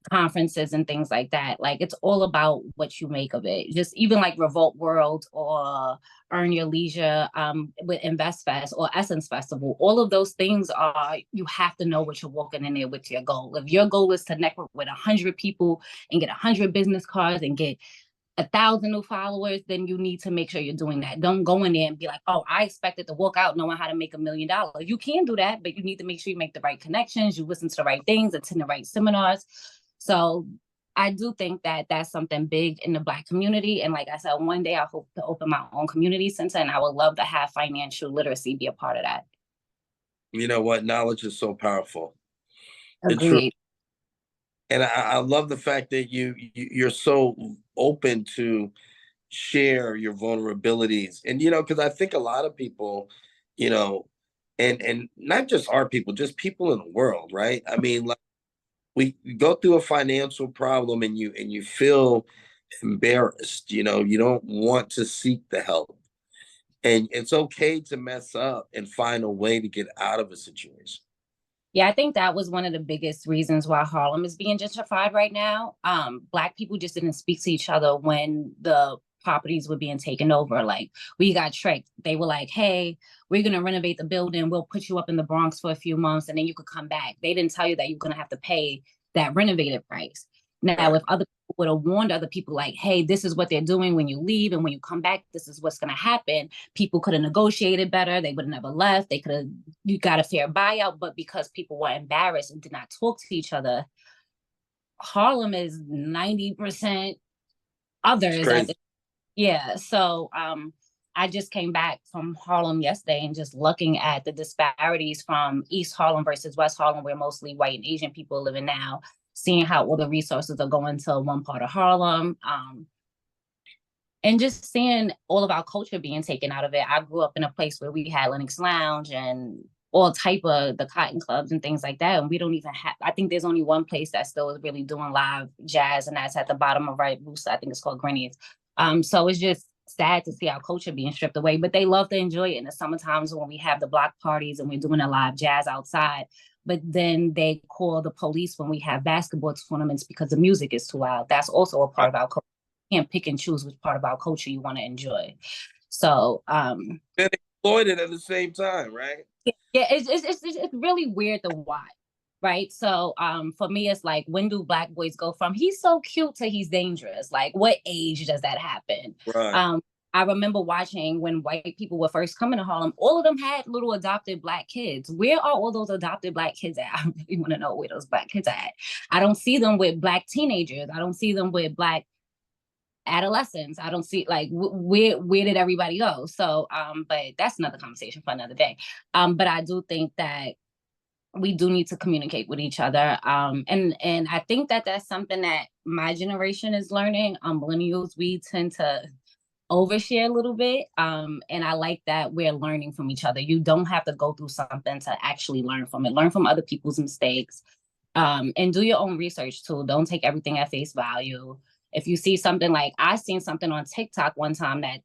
conferences and things like that. Like it's all about what you make of it. Just even like Revolt World or Earn Your Leisure with Invest Fest or Essence Festival. All of those things are, you have to know what you're walking in there with your goal. If your goal is to network with 100 people and get 100 business cards and get 1,000 new followers, then you need to make sure you're doing that. Don't go in there and be like, oh, I expected to walk out knowing how to make $1 million. You can do that, but you need to make sure you make the right connections, you listen to the right things, attend the right seminars. So I do think that that's something big in the Black community. And like I said, one day I hope to open my own community center, and I would love to have financial literacy be a part of that. You know what? Knowledge is so powerful. Agreed. And I love the fact that you're so open to share your vulnerabilities. And because I think a lot of people, you know, and not just our people, just people in the world, right? I mean, like we go through a financial problem and you feel embarrassed, you don't want to seek the help. And it's okay to mess up and find a way to get out of a situation. Yeah, I think that was one of the biggest reasons why Harlem is being gentrified right now. Black people just didn't speak to each other when the properties were being taken over. Like, we got tricked. They were like, hey, we're going to renovate the building. We'll put you up in the Bronx for a few months and then you could come back. They didn't tell you that you're going to have to pay that renovated price. Now, Right. if other people would have warned other people, like, hey, this is what they're doing when you leave, and when you come back, this is what's going to happen, people could have negotiated better. They would have never left. They could have, you got a fair buyout. But because people were embarrassed and did not talk to each other, Harlem is 90% others. Yeah. So I just came back from Harlem yesterday and just looking at the disparities from East Harlem versus West Harlem, where mostly white and Asian people are living now, seeing how all the resources are going to one part of Harlem. And just seeing all of our culture being taken out of it. I grew up in a place where we had Lennox Lounge and all type of the cotton clubs and things like that. And we don't even have, I think there's only one place that still is really doing live jazz, and that's at the bottom of right boost. I think it's called Grenny's. So it's just sad to see our culture being stripped away, but they love to enjoy it in the summer times when we have the block parties and we're doing a live jazz outside. But then they call the police when we have basketball tournaments because the music is too loud. That's also a part of our culture. You can't pick and choose which part of our culture you want to enjoy. So And exploited at the same time, right? yeah, it's really weird to watch. Right. So for me, it's like, when do black boys go from he's so cute to he's dangerous? Like, what age does that happen? Right. I remember watching when white people were first coming to Harlem, all of them had little adopted black kids. Where are all those adopted black kids at? I really want to know where those black kids are at. I don't see them with black teenagers. I don't see them with black adolescents. I don't see, like, where did everybody go? So but that's another conversation for another day. But I do think that we do need to communicate with each other. And I think that that's something that my generation is learning. Millennials, we tend to overshare a little bit. And I like that we're learning from each other. You don't have to go through something to actually learn from it. Learn from other people's mistakes. And do your own research too. Don't take everything at face value. If you see something, like I seen something on TikTok one time that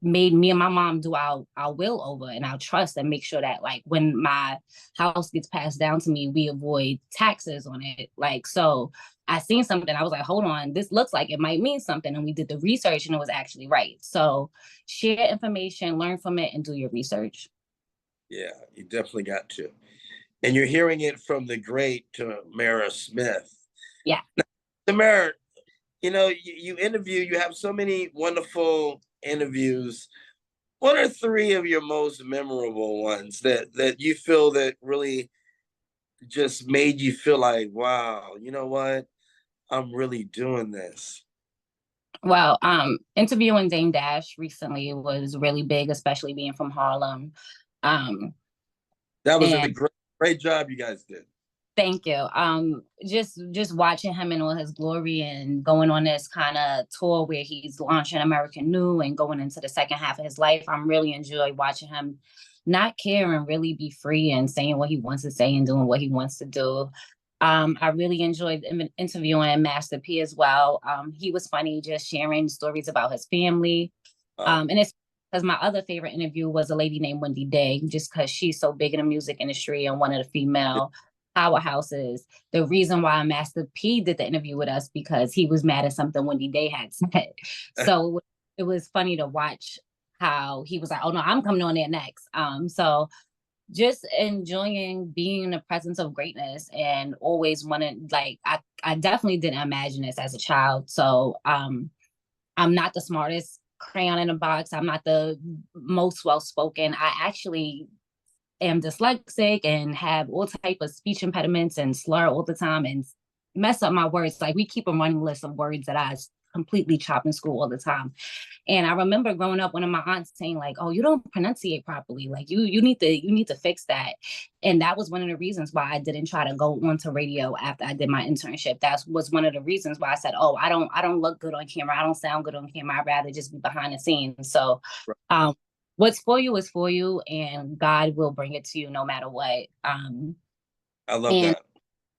made me and my mom do our will over and our trust, and make sure that, like, when my house gets passed down to me, we avoid taxes on it. Like, so I seen something, I was like, hold on, this looks like it might mean something, and we did the research and it was actually right. So share information, learn from it, and do your research. Yeah, you definitely got to. And you're hearing it from the great Tamara Smith. Yeah. Now, Tamara, you interview, you have so many wonderful interviews. What are three of your most memorable ones that you feel that really just made you feel like, wow, you know what? I'm really doing this. Well, interviewing Dame Dash recently was really big, especially being from Harlem. That was a And great job you guys did. thank you. Just watching him in all his glory and going on this kind of tour where he's launching American New and going into the second half of his life. I'm really enjoy watching him not care and really be free and saying what he wants to say and doing what he wants to do. I really enjoyed interviewing Master P as well. He was funny, just sharing stories about his family. And it's because my other favorite interview was a lady named Wendy Day, just because she's so big in the music industry and one of the female powerhouses. The reason why Master P did the interview with us, because he was mad at something Wendy Day had said. So it was funny to watch how he was like, oh no, I'm coming on there next. So just enjoying being in the presence of greatness, and always wanting, like, I definitely didn't imagine this as a child. So I'm not the smartest crayon in a box. I'm not the most well-spoken. I actually am dyslexic and have all type of speech impediments and slur all the time and mess up my words. Like, we keep a running list of words that I completely chopped in school all the time. And I remember growing up, one of my aunts saying like, "Oh, you don't pronunciate properly. Like you need to fix that." And that was one of the reasons why I didn't try to go onto radio after I did my internship. That was one of the reasons why I said, "Oh, I don't look good on camera. I don't sound good on camera. I'd rather just be behind the scenes." So, what's for you is for you, and God will bring it to you no matter what. I love that.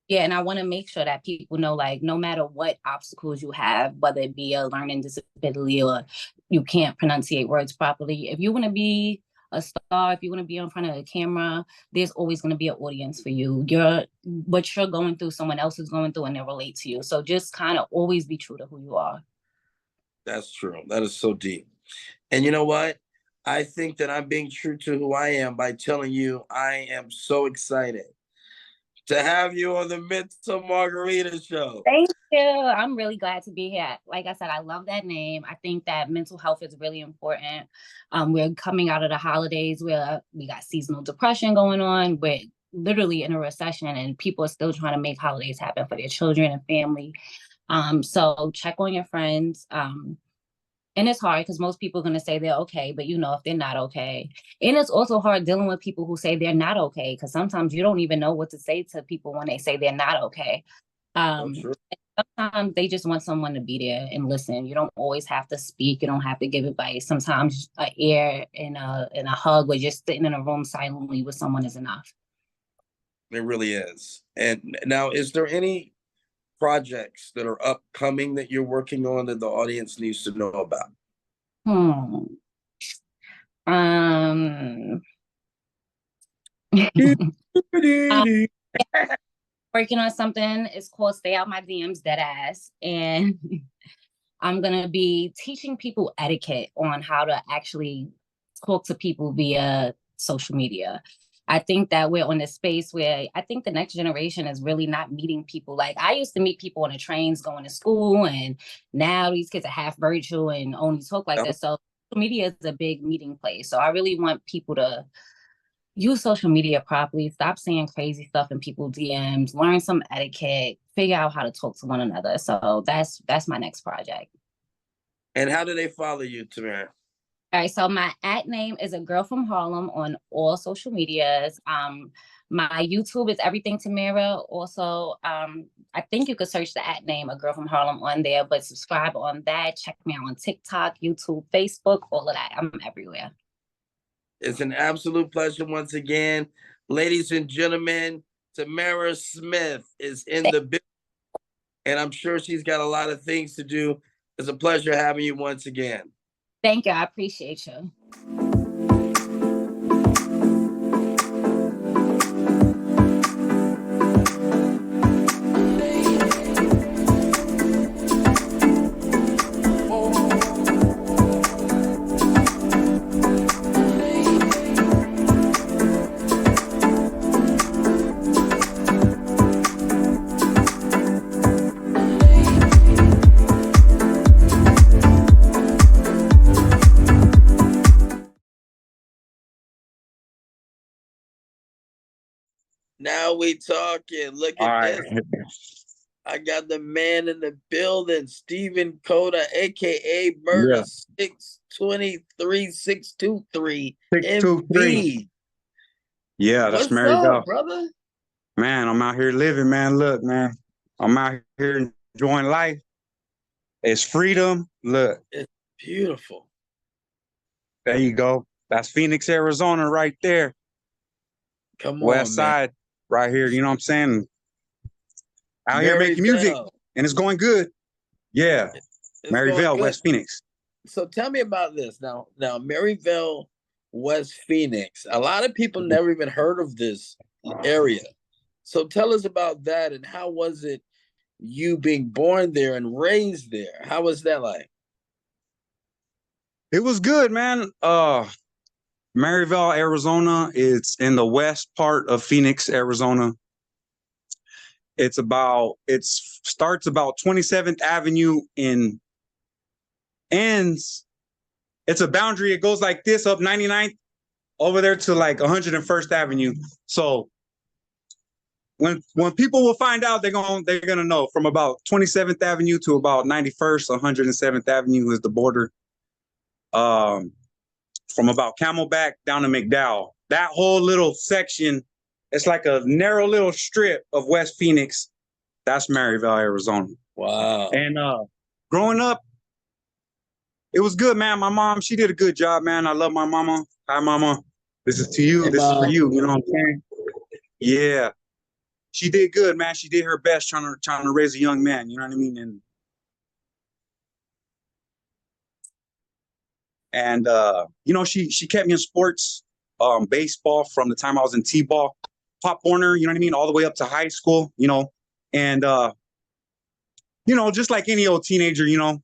Yeah, and I want to make sure that people know, like, no matter what obstacles you have, whether it be a learning disability or you can't pronunciate words properly, if you want to be a star, if you want to be in front of a camera, there's always going to be an audience for you. What you're going through, someone else is going through, and they relate to you. So just kind of always be true to who you are. That's true. That is so deep. And you know what? I think that I'm being true to who I am by telling you I am so excited to have you on the Mental Margarita Show. Thank you. I'm really glad to be here. Like I said, I love that name. I think that mental health is really important. We're coming out of the holidays where we got seasonal depression going on. We're literally in a recession, and people are still trying to make holidays happen for their children and family. So check on your friends. And it's hard because most people are going to say they're okay, but you know, if they're not okay. And it's also hard dealing with people who say they're not okay, because sometimes you don't even know what to say to people when they say they're not okay. Sometimes they just want someone to be there and listen. You don't always have to speak. You don't have to give advice. Sometimes an ear and a hug or just sitting in a room silently with someone is enough. It really is. And now, is there any projects that are upcoming that you're working on that the audience needs to know about? Working on something. It's called Stay Out My DMs, dead ass. And I'm going to be teaching people etiquette on how to actually talk to people via social media. I think that we're on a space where I think the next generation is really not meeting people. Like, I used to meet people on the trains going to school, and now these kids are half virtual and only talk like that. So social media is a big meeting place. So I really want people to use social media properly, stop saying crazy stuff in people's DMs, learn some etiquette, figure out how to talk to one another. So that's my next project. And how do they follow you, Tamara? All right, so my @name is a girl from Harlem on all social medias. My YouTube is Everything Tamara. Also, I think you could search the @name a girl from Harlem on there, but subscribe on that. Check me out on TikTok, YouTube, Facebook, all of that. I'm everywhere. It's an absolute pleasure once again. Ladies and gentlemen, Tamara Smith is in the building, and I'm sure she's got a lot of things to do. It's a pleasure having you once again. Thank you. I appreciate you. Now we talking. Look at this. I got the man in the building, Stephen Coda, aka Murder 623623 MB. Yeah, that's What's up, brother? Man, I'm out here living, man. Look, man, I'm out here enjoying life. It's freedom. Look, it's beautiful. There you go. That's Phoenix, Arizona, right there. Come on, West side, right here. You know what I'm saying? Out here making music, and it's going good. Yeah, Maryville, West Phoenix. So tell me about this now. Maryville, West Phoenix. A lot of people never even heard of this area. So tell us about that, and how was it you being born there and raised there? How was that like? It was good, man. Maryville, Arizona. It's in the west part of Phoenix, Arizona. It starts about 27th Avenue and ends. It's a boundary. It goes like this up 99th over there to like 101st Avenue. So when people will find out, they're gonna know. From about 27th Avenue to about 91st, 107th Avenue is the border. From about Camelback down to McDowell, that whole little section, it's like a narrow little strip of West Phoenix. That's Maryville, Arizona. Wow. And growing up, it was good, man. My mom, she did a good job, man. I love my mama. Hi, mama. This is to you. Hey, this Mom. is for you. You know what I'm saying? Yeah. She did good, man. She did her best trying to raise a young man. You know what I mean? And you know, she kept me in sports, baseball from the time I was in T-ball, Pop Warner, you know what I mean, all the way up to high school, you know, and you know, just like any old teenager, you know,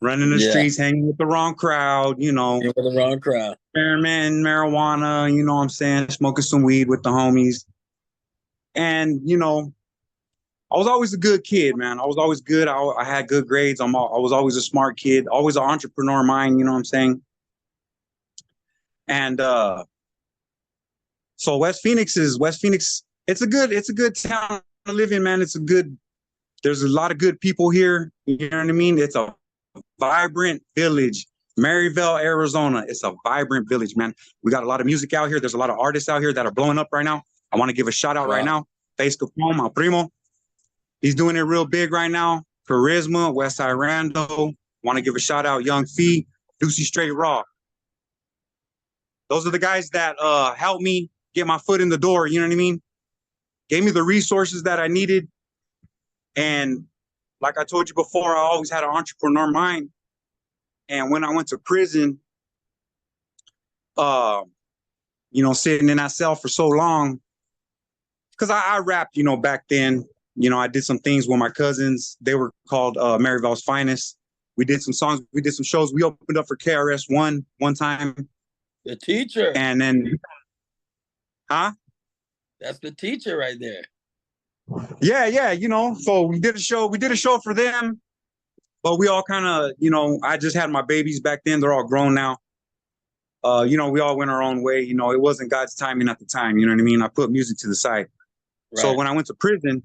running the streets, hanging with the wrong crowd, you know, with the wrong crowd, experimenting marijuana, you know what I'm saying, smoking some weed with the homies, and you know, I was always a good kid, man. I was always good. I had good grades. I was always a smart kid, always an entrepreneur mind, you know what I'm saying? And so West Phoenix, it's a good town to live in, man. There's a lot of good people here. You know what I mean? It's a vibrant village. Maryville, Arizona. It's a vibrant village, man. We got a lot of music out here. There's a lot of artists out here that are blowing up right now. I want to give a shout out right now. Face Capone, my primo. He's doing it real big right now. Charisma, Westside Rando. Want to give a shout out, Young Fee, Deucey Straight Raw. Those are the guys that helped me get my foot in the door, you know what I mean? Gave me the resources that I needed. And like I told you before, I always had an entrepreneur mind. And when I went to prison, you know, sitting in that cell for so long, because I rapped, you know, back then. You know, I did some things with my cousins. They were called Maryville's Finest. We did some songs. We did some shows. We opened up for KRS-One one time. The teacher. And then, huh? That's the teacher right there. Yeah. You know, so we did a show for them. But we all kind of, you know, I just had my babies back then. They're all grown now. You know, we all went our own way. You know, it wasn't God's timing at the time. You know what I mean? I put music to the side. Right. So when I went to prison,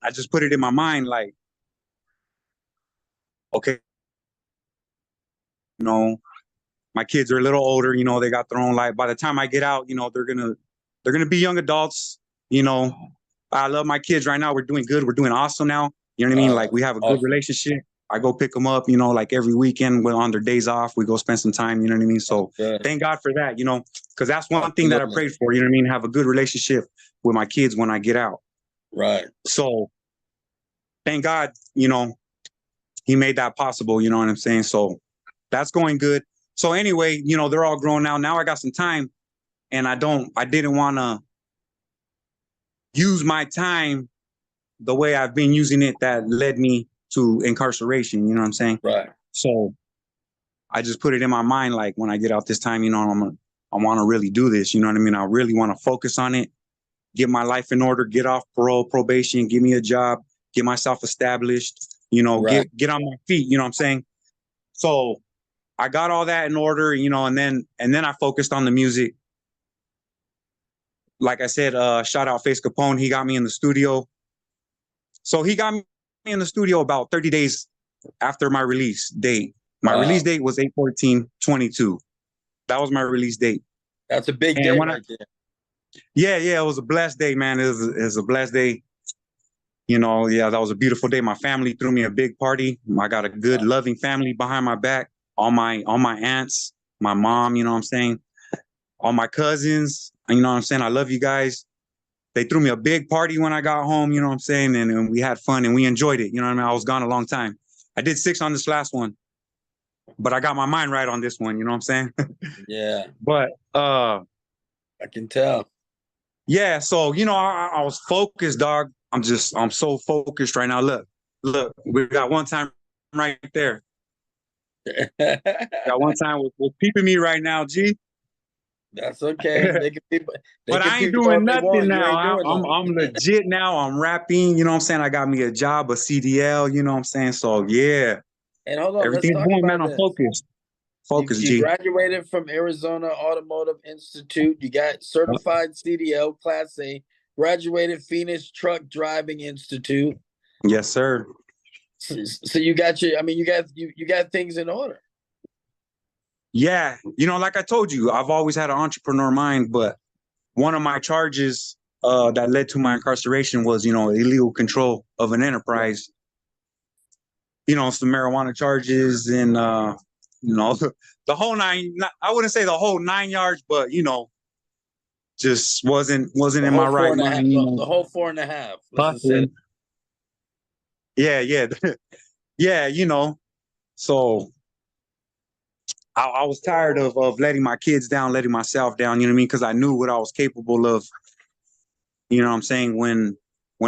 I just put it in my mind, like, okay, you know, my kids are a little older, you know, they got their own life. By the time I get out, you know, they're gonna be young adults. You know, I love my kids right now. We're doing good. We're doing awesome now. You know what I mean? Like, we have a good relationship. I go pick them up, you know, like every weekend on their days off, we go spend some time, you know what I mean? So thank God for that, you know, because that's one thing that I prayed for, you know what I mean? Have a good relationship with my kids when I get out. Right. So thank God, you know, he made that possible, you know what I'm saying? So that's going good. So anyway, you know, they're all grown now. Now I got some time, and I didn't want to use my time the way I've been using it that led me to incarceration, you know what I'm saying? Right. So I just put it in my mind, like, when I get out this time, you know, I want to really do this, you know what I mean? I really want to focus on it, get my life in order, get off parole, probation, give me a job, get myself established, you know, get on my feet, you know what I'm saying? So I got all that in order, you know, and then I focused on the music. Like I said, shout out Face Capone. He got me in the studio. So he got me in the studio about 30 days after my release date. My release date was 8/14/22. That was my release date. That's a big day right there. Yeah, it was a blessed day, man. It was a blessed day. You know, yeah, that was a beautiful day. My family threw me a big party. I got a good, loving family behind my back. All my aunts, my mom, you know what I'm saying? All my cousins, you know what I'm saying? I love you guys. They threw me a big party when I got home, you know what I'm saying? And we had fun and we enjoyed it. You know what I mean? I was gone a long time. I did 6 on this last one, but I got my mind right on this one, you know what I'm saying? Yeah. But I can tell. Yeah, so you know, I was focused, dog. I'm so focused right now. Look, we got one time right there. Got one time with peeping me right now, G. That's okay. But I ain't doing nothing now. I'm legit now. I'm rapping, you know what I'm saying? I got me a job, a CDL, you know what I'm saying? So yeah. And hold on, everything's going, man. I'm focused. You graduated from Arizona Automotive Institute. You got certified CDL Class A. graduated Phoenix Truck Driving Institute. Yes, sir. So you got you got things in order. Yeah, like I told you, I've always had an entrepreneur mind, but one of my charges that led to my incarceration was, illegal control of an enterprise. Some marijuana charges and the whole nine. I wouldn't say the whole 9 yards, but just wasn't The in whole my right mind. the whole 4.5. Let's just Hustling. say. Yeah, yeah. So I was tired of letting my kids down, letting myself down, you know what I mean? Because I knew what I was capable of, you know what I'm saying, when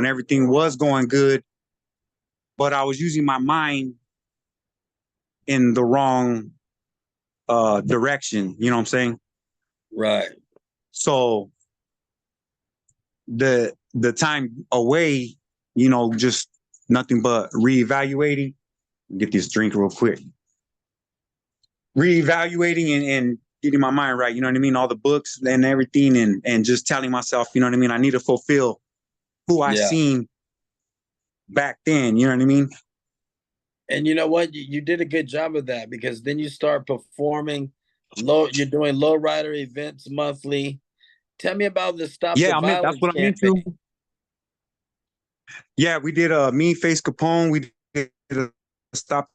everything was going good, but I was using my mind in the wrong direction, you know what I'm saying? Right. So the time away, just nothing but reevaluating. Get this drink real quick. Reevaluating and getting my mind right, you know what I mean? All the books and everything, and just telling myself, you know what I mean? I need to fulfill who I seen back then, you know what I mean? And you know what? You did a good job of that, because then you start performing you're doing lowrider events monthly. Tell me about the Stop the Violence That's what campaign. I'm into. Yeah, we did a Mean Face Capone. We did a Stop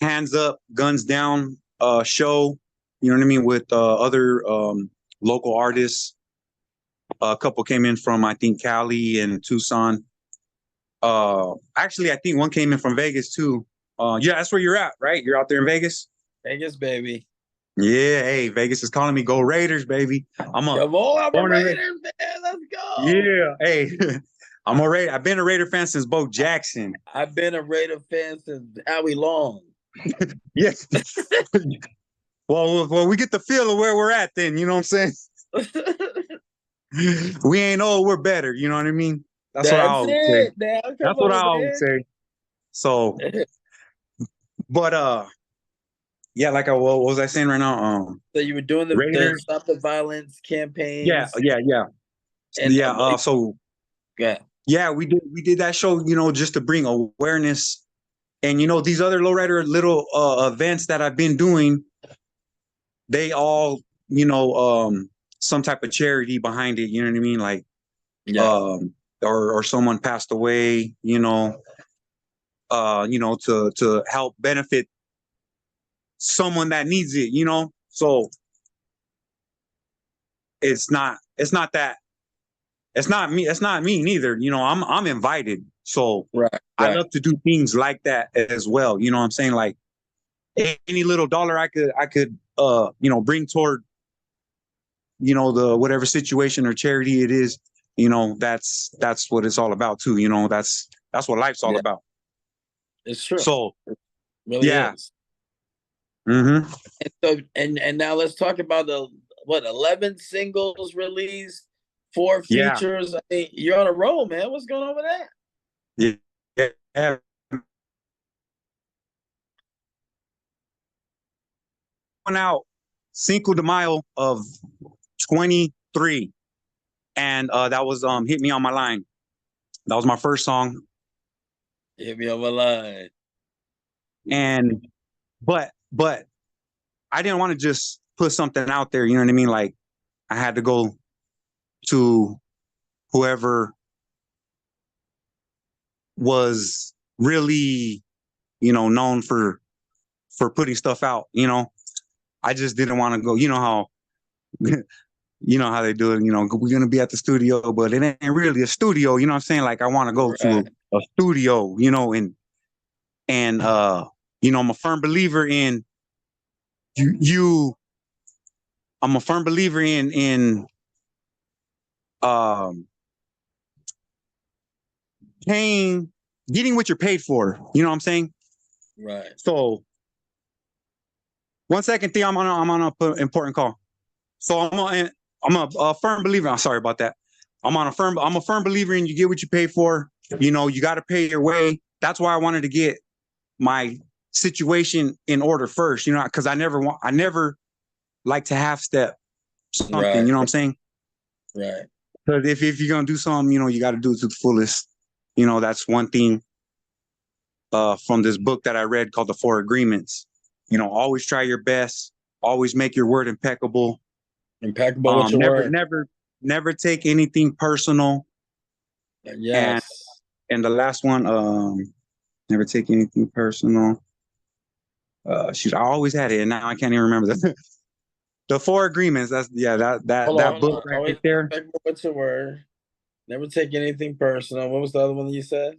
Hands Up, Guns Down show, you know what I mean, with other local artists. A couple came in from, I think, Cali and Tucson. Actually, I think one came in from Vegas too. Yeah, that's where you're at, right? You're out there in Vegas? Vegas, baby. Yeah, hey, Vegas is calling me. Go Raiders, baby. I'm a Raiders fan. Let's go. Yeah, hey, I'm a Raider. I've been a Raider fan since Bo Jackson. I've been a Raider fan since Howie Long. Yes. Well, we get the feel of where we're at then, you know what I'm saying? We ain't old, we're better, you know what I mean? That's what I always say. That's what I always say. So, but yeah, like what was I saying right now? So you were doing the Stop the Violence campaign. Yeah. And yeah, we did that show, just to bring awareness. And these other lowrider little events that I've been doing, they all, some type of charity behind it, you know what I mean? Like or someone passed away, to help benefit someone that needs it, So it's not me neither, I'm invited. So I love to do things like that as well, you know what I'm saying? Like any little dollar I could bring toward the whatever situation or charity it is, that's what it's all about too, that's what life's all about. It's true. So it really is. Mm-hmm. And so and now let's talk about the 11 singles released, 4 features. I mean, you're on a roll, man. What's going on with that? Yeah. Went out Cinco de Mayo of 23, and that was Hit Me on My Line. That was my first song. Hit Me on My Line. And but I didn't want to just put something out there, you know what I mean? Like I had to go to whoever was really, known for putting stuff out, I just didn't want to go, how how they do it, we're going to be at the studio, but it ain't really a studio, you know what I'm saying? Like I want to go to a studio, and I'm a firm believer in I'm a firm believer in getting what you're paid for, you know what I'm saying? Right. So 1 second, Theo, I'm on an important call. So I'm a firm believer. I'm sorry about that. I'm a firm believer in you get what you pay for. You got to pay your way. That's why I wanted to get my situation in order first, because I never like to half step something, you know what I'm saying? Right. Because if you're gonna do something, you got to do it to the fullest. That's one thing from this book that I read called The Four Agreements. Always try your best. Always make your word impeccable. Impeccable with your Never, word. never take anything personal. Yes. And the last one, never take anything personal. Shoot, I always had it, and now I can't even remember that. The Four Agreements. That's that book right Always there. impeccable with your word. Never take anything personal. What was the other one you said?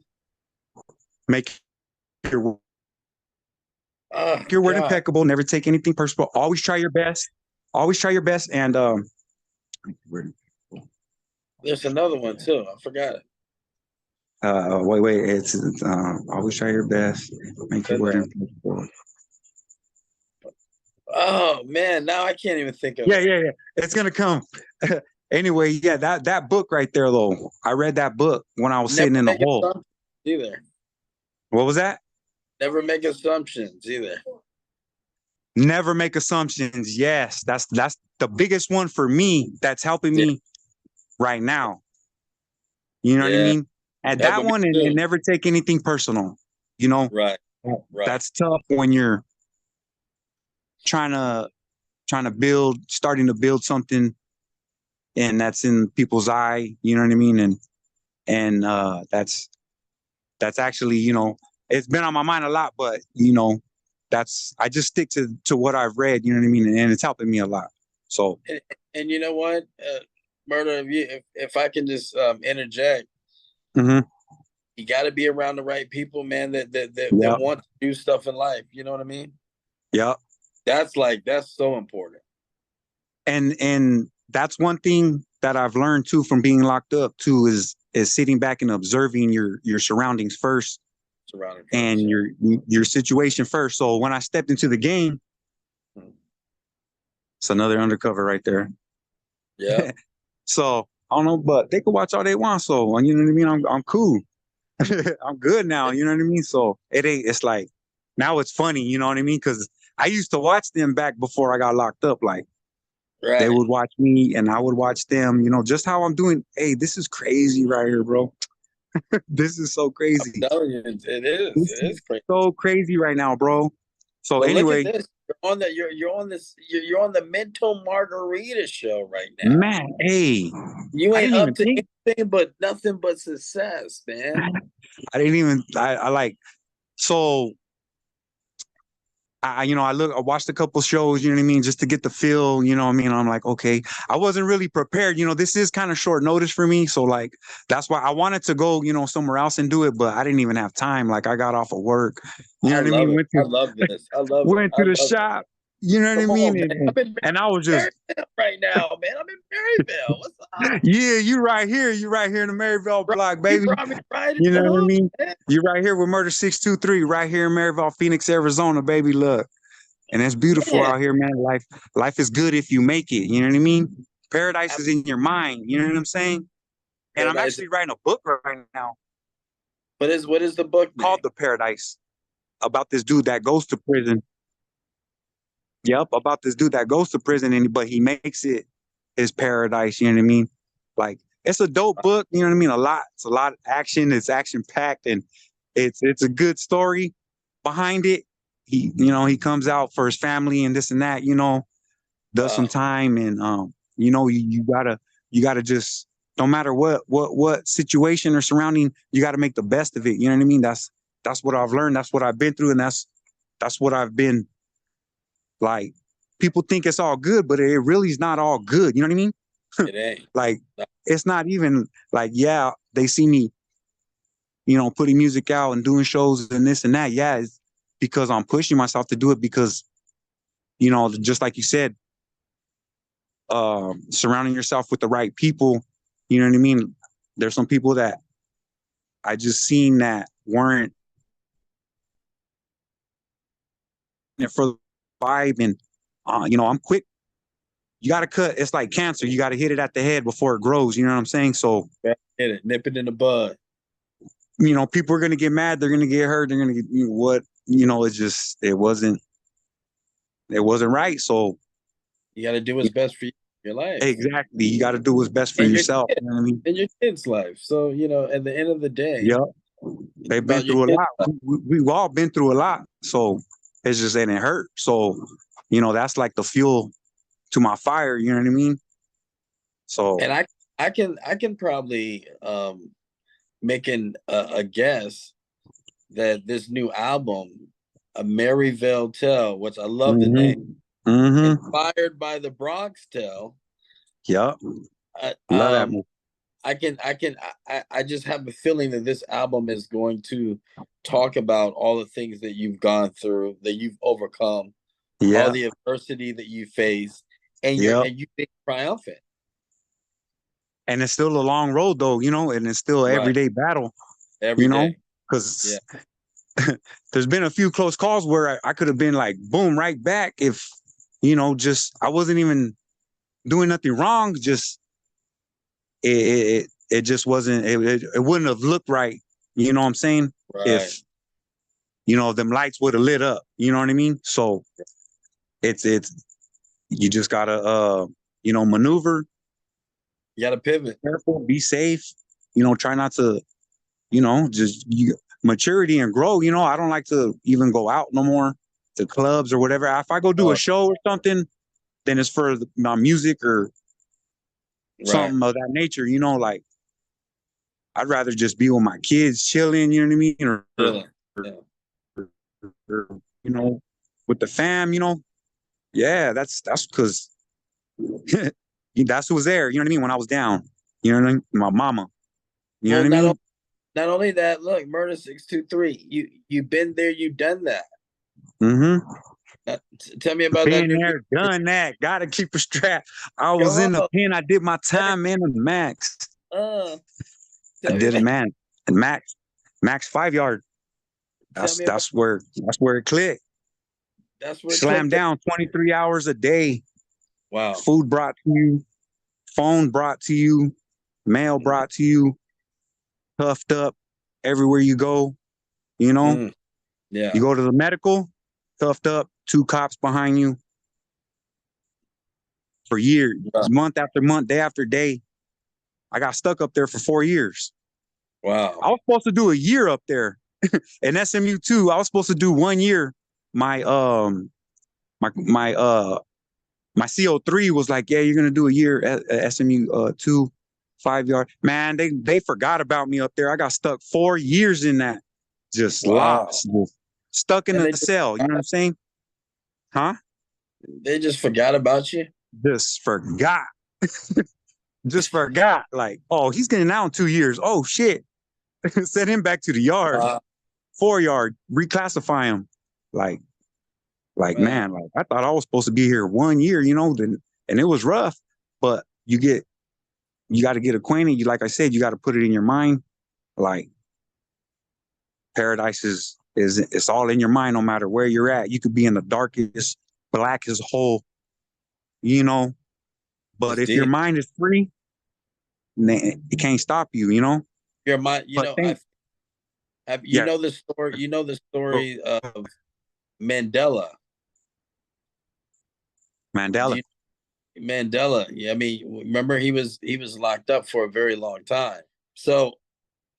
Make your Oh, word God. impeccable. Never take anything personal. Always try your best. Always try your best. And There's another one too. I forgot it. wait. It's always try your best. Make your word impeccable. Oh man, now I can't even think of it. Yeah. It's gonna come. Anyway, yeah, that book right there, though. I read that book when I was sitting in the hole. Either. What was that? Never make assumptions either. Never make assumptions. Yes, that's the biggest one for me. That's helping me right now. You know what I mean? And that one, and never take anything personal. Right. That's tough when you're starting to build something, and that's in people's eye. You know what I mean? And that's actually, it's been on my mind a lot, but I just stick to what I've read, you know what I mean? And it's helping me a lot. So, and you know what, Murder, if I can just interject, mm-hmm. You got to be around the right people, man, that want to do stuff in life. You know what I mean? Yeah. That's so important. And that's one thing that I've learned too from being locked up too is sitting back and observing your surroundings first. And your situation first. So when I stepped into the game, it's another undercover right there. Yeah. So I don't know, but they can watch all they want. So you know what I mean? I'm cool. I'm good now. You know what I mean? So it's like now it's funny. You know what I mean? Because I used to watch them back before I got locked up. Like they would watch me and I would watch them. Just how I'm doing. Hey, this is crazy right here, bro. This is so crazy. I'm telling you, it is. It is crazy. So crazy right now, bro. So anyway, look at this. You're on the Mental Margarita show right now. Man, hey. You ain't up to anything but nothing but success, man. I didn't even I like so I watched a couple shows, you know what I mean, just to get the feel, you know what I mean? I'm like, okay, I wasn't really prepared. This is kind of short notice for me. So like, that's why I wanted to go, somewhere else and do it, but I didn't even have time. Like I got off of work, you know what I mean? I love this. I love went to the shop, you know what I mean? And I was just right now, man. I'm in Maryville. What's up? Yeah, you right here. You right here in the Maryville block, baby. You know what I mean? You right here with Murder 623, right here in Maryville, Phoenix, Arizona, baby. Look. And it's beautiful out here, man. Life is good if you make it. You know what I mean? Paradise is in your mind. You know what I'm saying? And I'm actually writing a book right now. What is the book called The Paradise, about this dude that goes to prison. Yep, about this dude that goes to prison, but he makes it his paradise. You know what I mean? Like it's a dope book. You know what I mean? It's a lot of action. It's action packed, and it's a good story behind it. He comes out for his family and this and that. Does some time, and you gotta just, no matter what situation or surrounding, you gotta make the best of it. You know what I mean? That's what I've learned. That's what I've been through, and that's what I've been. Like, people think it's all good, but it really is not all good. You know what I mean? It ain't. Like, it's not even like, yeah, they see me, putting music out and doing shows and this and that. Yeah, it's because I'm pushing myself to do it because, just like you said, surrounding yourself with the right people. You know what I mean? There's some people that I just seen that weren't for the vibe, and I'm quick. You got to cut. It's like cancer. You got to hit it at the head before it grows. You know what I'm saying? So hit it, nip it in the bud. People are gonna get mad. They're gonna get hurt. They're gonna get what? It's just it wasn't right. So you got to do what's best for you. your life. Exactly. You got to do what's best for And yourself. You know what I mean? in your kids' life. So, at the end of the day, Yeah. They've been about your through a kids' lot. life. We've all been through a lot. So it's just, and it hurt. So, that's like the fuel to my fire. You know what I mean? So, And I can probably make a guess that this new album, A Maryville Tale, which I love the name, inspired by the Bronx Tale. Yep. Uh, Love that um, movie. I just have a feeling that this album is going to talk about all the things that you've gone through, that you've overcome, all Yeah. the adversity that you face, and Yep. you think triumphant. And it's still a long road though, and it's still an Right. everyday battle, Every day. because there's been a few close calls where I could have been like, boom, right back if, just, I wasn't even doing nothing wrong. Just, it just wasn't, it wouldn't have looked right. You know what I'm saying? Right. If, them lights would have lit up, you know what I mean? So it's, you just gotta, maneuver. You got to pivot. Careful, be safe, try not to, just maturity and grow. I don't like to even go out no more to clubs or whatever. If I go do a show or something, then it's for my music or something of that nature, like I'd rather just be with my kids chilling, you know what I mean? Or with the fam, yeah, that's because that's who was there, you know what I mean, when I was down, you know what I mean, my mama, you know what I mean. Not only that, look, Murder 623. You've been there, you've done that. Tell me about that. Been there, done that. Gotta keep a strap. I was in the pen. I did my time, man. And max. I did it, man. And max 5 yard. That's where it clicked. That's where it slammed clicked. down 23 hours a day. Wow. Food brought to you, phone brought to you, mail brought to you, puffed up everywhere you go. Yeah. You go to the medical, puffed up, 2 cops behind you for years, month after month, day after day. I got stuck up there for 4 years. Wow. I was supposed to do a year up there in SMU 2. I was supposed to do 1 year. My CO3 was like, yeah, you're gonna do a year at SMU 2, 5 yard. Man, they forgot about me up there. I got stuck 4 years in that. Just lost. Just stuck in the cell. You know what I'm saying? Huh? They just forgot about you? Just forgot. Just forgot. Like, oh, he's getting out in 2 years. Oh shit. Send him back to the yard. 4 yard. Reclassify him. Like man, like I thought I was supposed to be here 1 year, and it was rough. But you got to get acquainted. Like I said, you got to put it in your mind. Like paradise is it's all in your mind, no matter where you're at. You could be in the darkest, blackest hole, But That's if deep. your mind is free, it can't stop you. Your mind, know the story. You know the story of Mandela. Mandela. Yeah, I mean, remember he was locked up for a very long time. So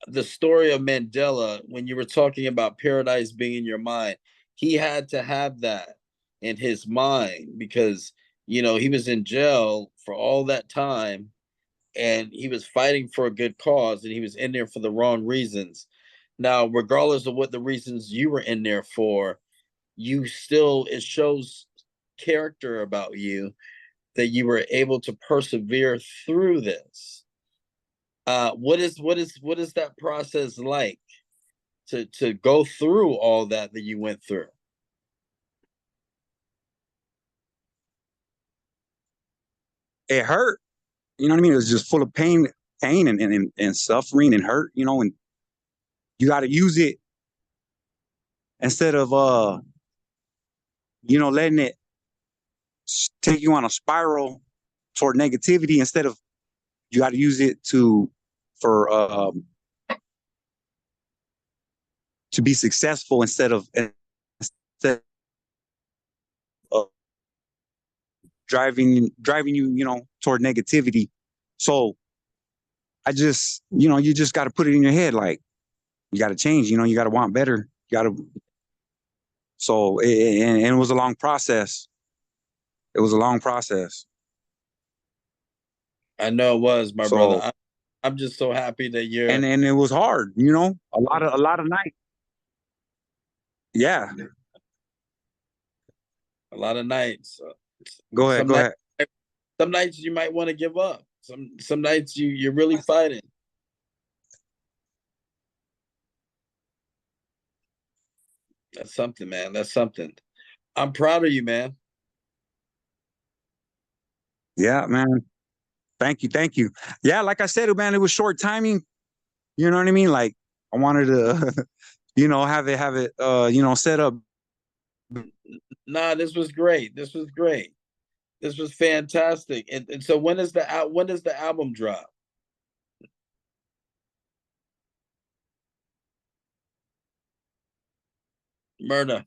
the story of Mandela, when you were talking about paradise being in your mind, he had to have that in his mind because he was in jail for all that time and he was fighting for a good cause and he was in there for the wrong reasons. Now, regardless of what the reasons you were in there for, it shows character about you that you were able to persevere through this. What is that process like to go through all that you went through? It hurt. You know what I mean? It was just full of pain and suffering and hurt, and you got to use it instead of, letting it take you on a spiral toward negativity. Instead of, you got to use it to be successful instead of driving you, toward negativity. So I just, you just got to put it in your head. Like, you got to change, you got to want better. You got to. So, and it was a long process. It was a long process. I know it was, my brother. I'm just so happy that you're. And it was hard, a lot of nights. Yeah. A lot of nights. Go ahead. Some nights you might want to give up. Some nights you're really fighting. That's something, man. That's something. I'm proud of you, man. Yeah, man. Thank you. Yeah, like I said, man, it was short timing. You know what I mean? Like, I wanted to, have it, set up. Nah, this was great. This was fantastic. And so when does the album drop? Murder.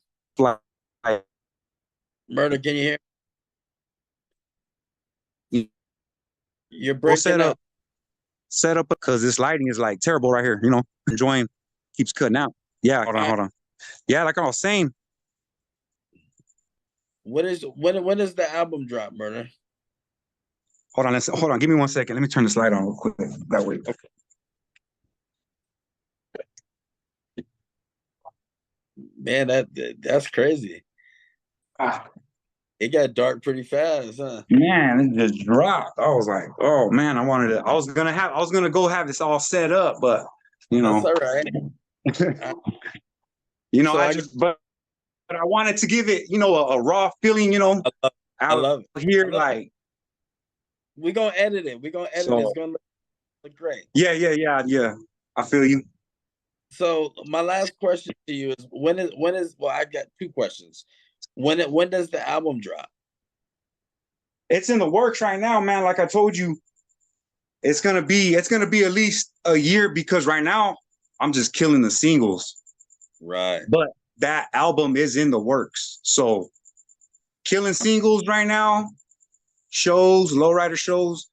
Murder, can you hear? You're breaking up. Set up because this lighting is like terrible right here. Enjoying keeps cutting out. Yeah, hold on. Yeah, like I was saying. When is the album drop, Murder? Hold on. Give me 1 second. Let me turn this light on real quick. That way. Okay. Man, that's crazy. It got dark pretty fast, huh? Man, it just dropped. I was like, oh man, I was gonna go have this all set up, but That's all right. But I wanted to give it, a raw feeling, I love it. Here, like, we're gonna edit it. It's gonna look great. Yeah. I feel you. So my last question to you is when is well, I got two questions. When does the album drop? It's in the works right now, man. Like I told you, it's gonna be at least a year because right now I'm just killing the singles. Right. But that album is in the works. So killing singles right now, shows, lowrider shows.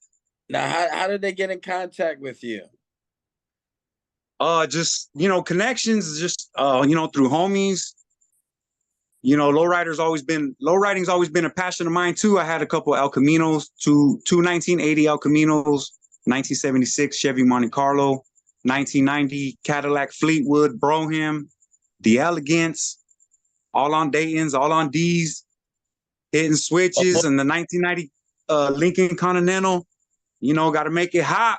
Now, how did they get in contact with you? Just connections, just through homies. Lowriding's always been a passion of mine too. I had a couple El Caminos, two 1980 El Caminos, 1976 Chevy Monte Carlo, 1990 Cadillac Fleetwood Brougham, the Elegance, all on Dayton's, all on D's, hitting switches, and the 1990 Lincoln Continental. Got to make it hot.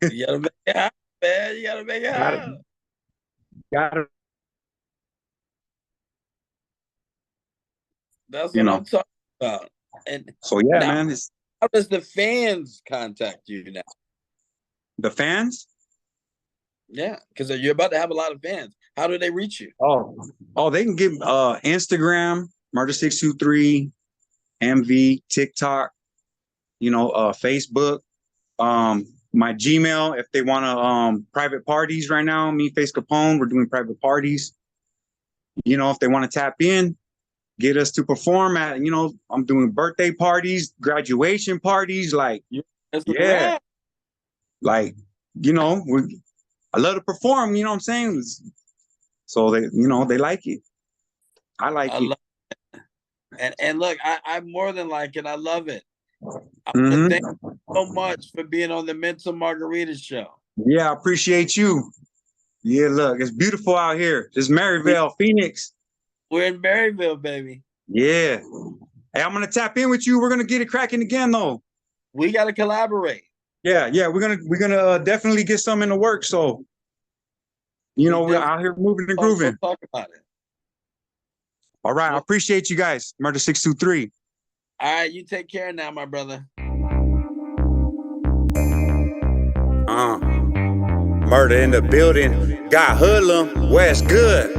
You gotta make it hot, man. You gotta make it hot. Gotta. That's what I'm talking about. And so yeah, now, man. How does the fans contact you now? The fans? Yeah, because you're about to have a lot of fans. How do they reach you? Oh, they can give Instagram, Murder623, MV, TikTok, Facebook, my Gmail. If they want to private parties right now, me, Face Capone, we're doing private parties. If they want to tap in, get us to perform at, I'm doing birthday parties, graduation parties, like, yeah, like, I love to perform, you know what I'm saying? So they, they like it. I like it. Love it. And look, I more than like it. I love it. Mm-hmm. Thank you so much for being on the Mental Margarita Show. Yeah, I appreciate you. Yeah, look, it's beautiful out here. This Maryvale, Phoenix. We're in Maryvale, baby. Yeah. Hey, I'm gonna tap in with you. We're gonna get it cracking again, though. We gotta collaborate. Yeah. We're gonna definitely get some in the work. So, we're out here moving and grooving. Talk about it. All right, I appreciate you guys. Murder623. All right, you take care now, my brother. Murder in the building. Got hoodlum. West good.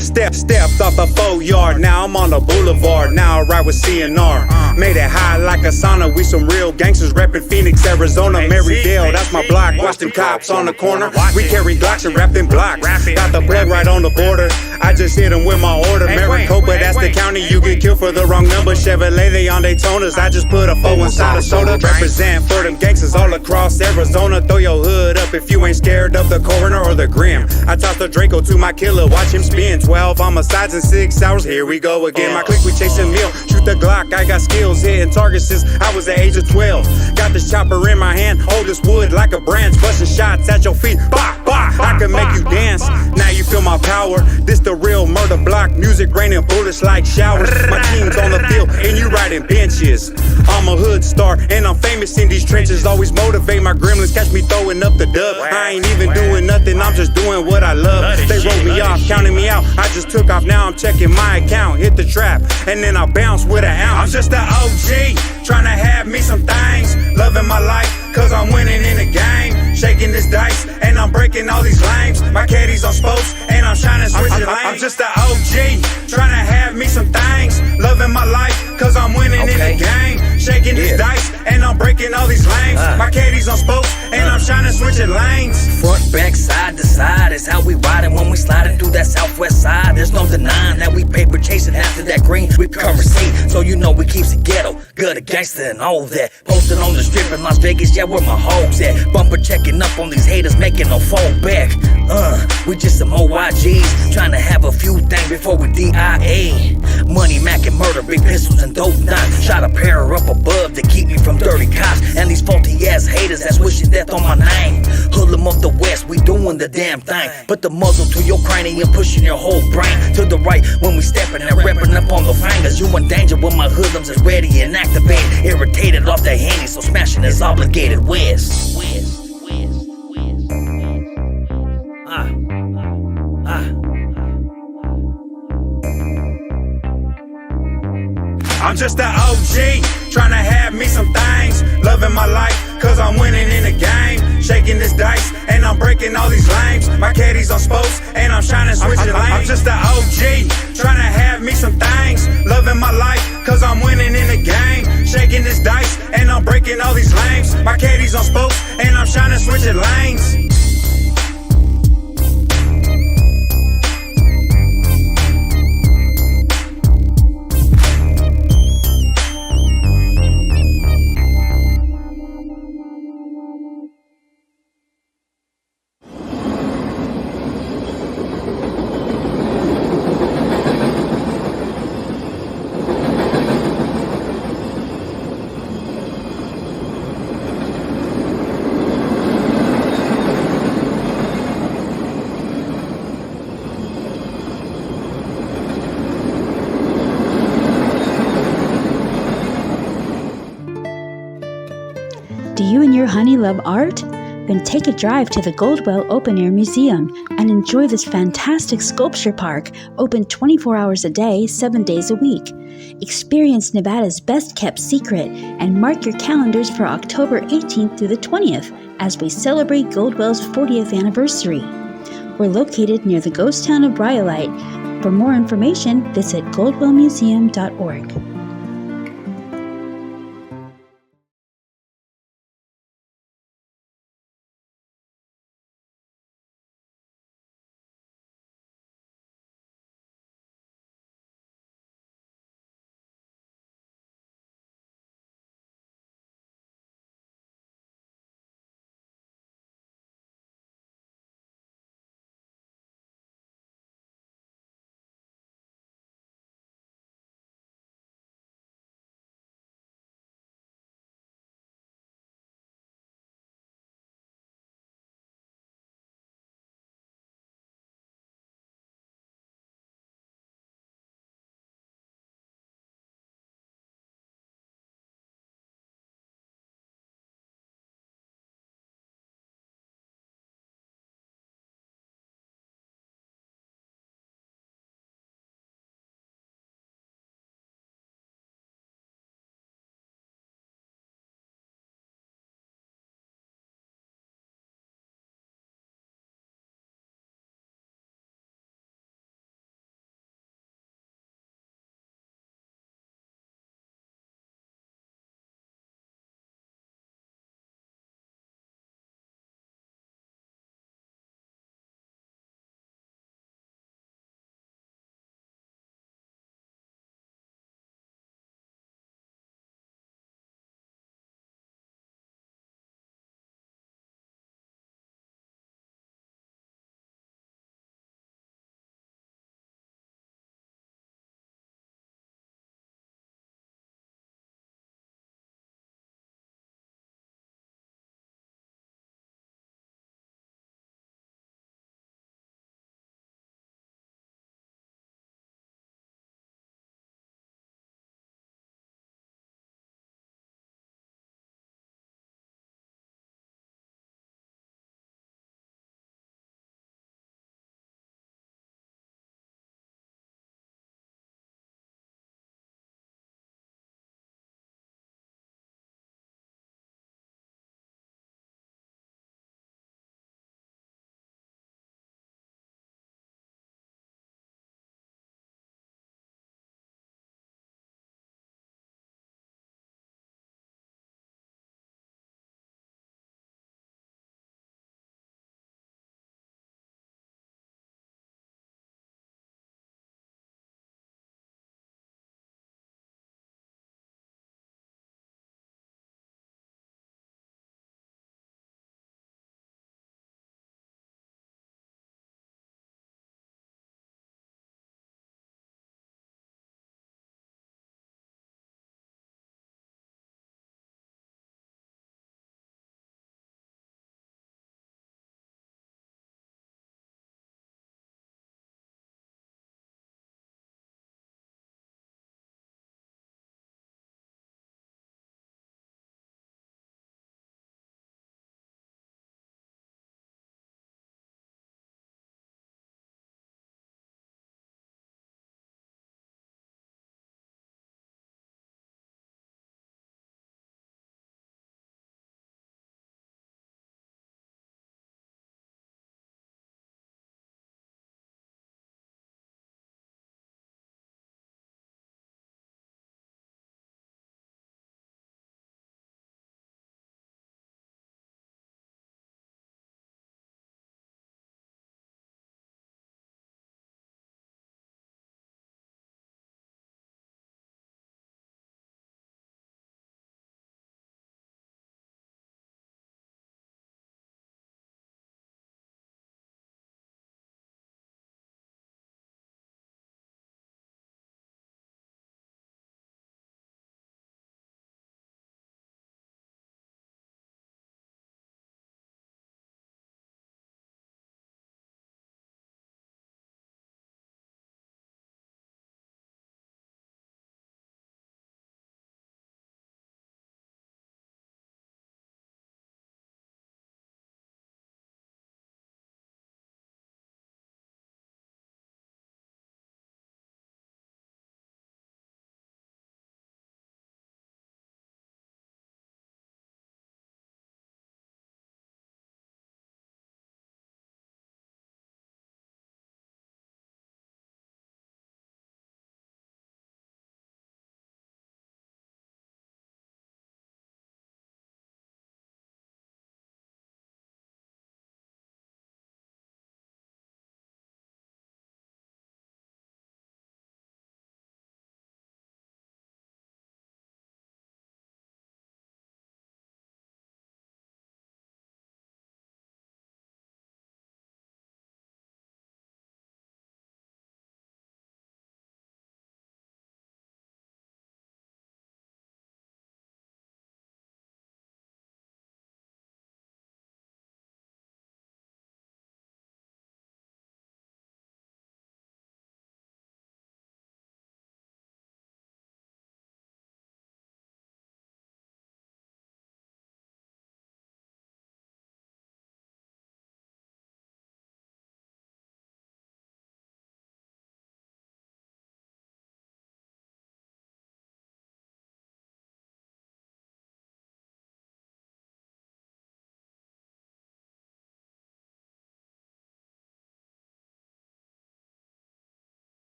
Stepped off a 4-yard, now I'm on the boulevard. Now I ride with CNR. Made it high like a sauna. We some real gangsters reppin' Phoenix, Arizona, Maryvale. That's my block. Watch them cops on the corner. We carry Glocks and wrapped in blocks. Got the plug right on the border. I just hit them with my order. Maricopa, that's the county. You get killed for the wrong number. Chevrolet, they on Daytonas. I just put a 4 inside a soda. Represent for them gangsters all across Arizona. Throw your hood up if you ain't scared of the coroner or the grim. I toss the Draco to my killer, watch him spin. 12 homicides in 6 hours, here we go again. My clique, we chasing meal, shoot the Glock. I got skills hitting targets since I was the age of 12. Got this chopper in my hand, hold this wood like a branch. Busting shots at your feet, bah, bah. I can make you dance, now you feel my power. This the real murder block, music raining bullets like showers. My team's on the field and you riding benches. I'm a hood star and I'm famous in these trenches. Always motivate my gremlins, catch me throwing up the dub. I ain't even doing nothing, I'm just doing what I love. They wrote me off, counting me out. I just took off, now I'm checking my account. Hit the trap and then I bounce with an ounce. I'm just an OG, trying to have me some things. Loving my life, cause I'm winning in the game. Shaking this dice, and I'm breaking all these lanes. My caddies on spokes, and I'm shining switching lanes. I'm just an OG, trying to have me some things. Loving my life, cause I'm winning in the game. Shaking this dice, and I'm breaking all these lanes. My caddies on spokes, and I'm shining switching lanes. Front, back, side to side is how we riding when we sliding through that southwest side. There's no denying that we paper chasing after that green. We currency, so you know we keeps it ghetto. Good, a gangster and all that. Posted on the strip in Las Vegas, yeah, where my hoes at. Bumper checking up on these haters, making no fall back. We just some OIGs, trying to have a few things before we DIA. Money, Mac, and murder, big pistols and dope knots. Shot a pair up above to keep me from dirty cops. And these faulty ass haters that's wishing death on my name. Hoodlum of the West, we doing the damn thing. Put the muzzle to your cranium, pushing your whole brain to the right when we stepping and repping up on the fingers. You in danger when my hoodlums is ready and activated. Irritated off the handy, so smashing is obligated. West. I'm just an OG, trying to have me some things. Loving my life, cause I'm winning in the game. Shaking this dice, and I'm breaking all these lanes. My caddies on spokes, and I'm shining switching lanes. I'm just an OG, trying to have me some things. Loving my life, cause I'm winning in the game. Shaking this dice, and I'm breaking all these lanes. My caddies on spokes, and I'm shining switching lanes. Do you and your honey love art? Then take a drive to the Goldwell Open Air Museum and enjoy this fantastic sculpture park, open 24 hours a day, 7 days a week. Experience Nevada's best kept secret and mark your calendars for October 18th through the 20th as we celebrate Goldwell's 40th anniversary. We're located near the ghost town of Bryolite. For more information, visit goldwellmuseum.org.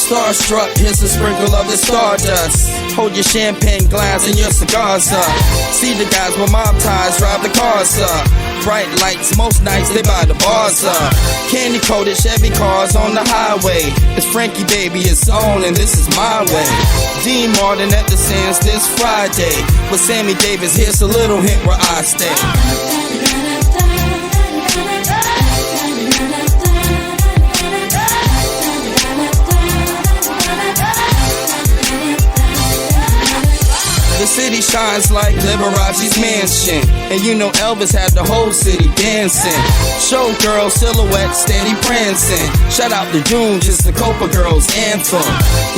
Starstruck, here's a sprinkle of the stardust. Hold your champagne glass and your cigars up. See the guys with mob ties drive the cars up. Bright lights, most nights they buy the bars up. Candy coated Chevy cars on the highway. It's Frankie baby, it's on and this is my way. Dean Martin at the Sands this Friday. With Sammy Davis, here's a little hint where I stay. The city shines like Liberace's mansion. And you know Elvis had the whole city dancing. Showgirl silhouette steady prancing. Shout out to June, just the Copa Girls anthem.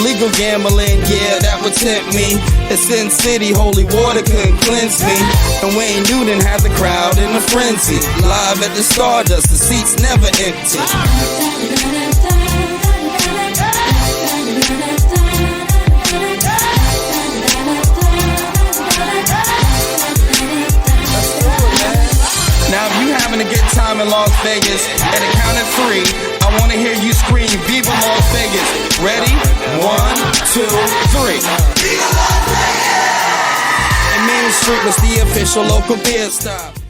Legal gambling, yeah, that would tempt me. At Sin City, holy water couldn't cleanse me. And Wayne Newton had the crowd in a frenzy. Live at the Stardust, the seats never empty. Now if you having a good time in Las Vegas, at a count of 3, I want to hear you scream, Viva Las Vegas. Ready? 1, 2, 3. Viva Las Vegas! And Main Street was the official local beer stop.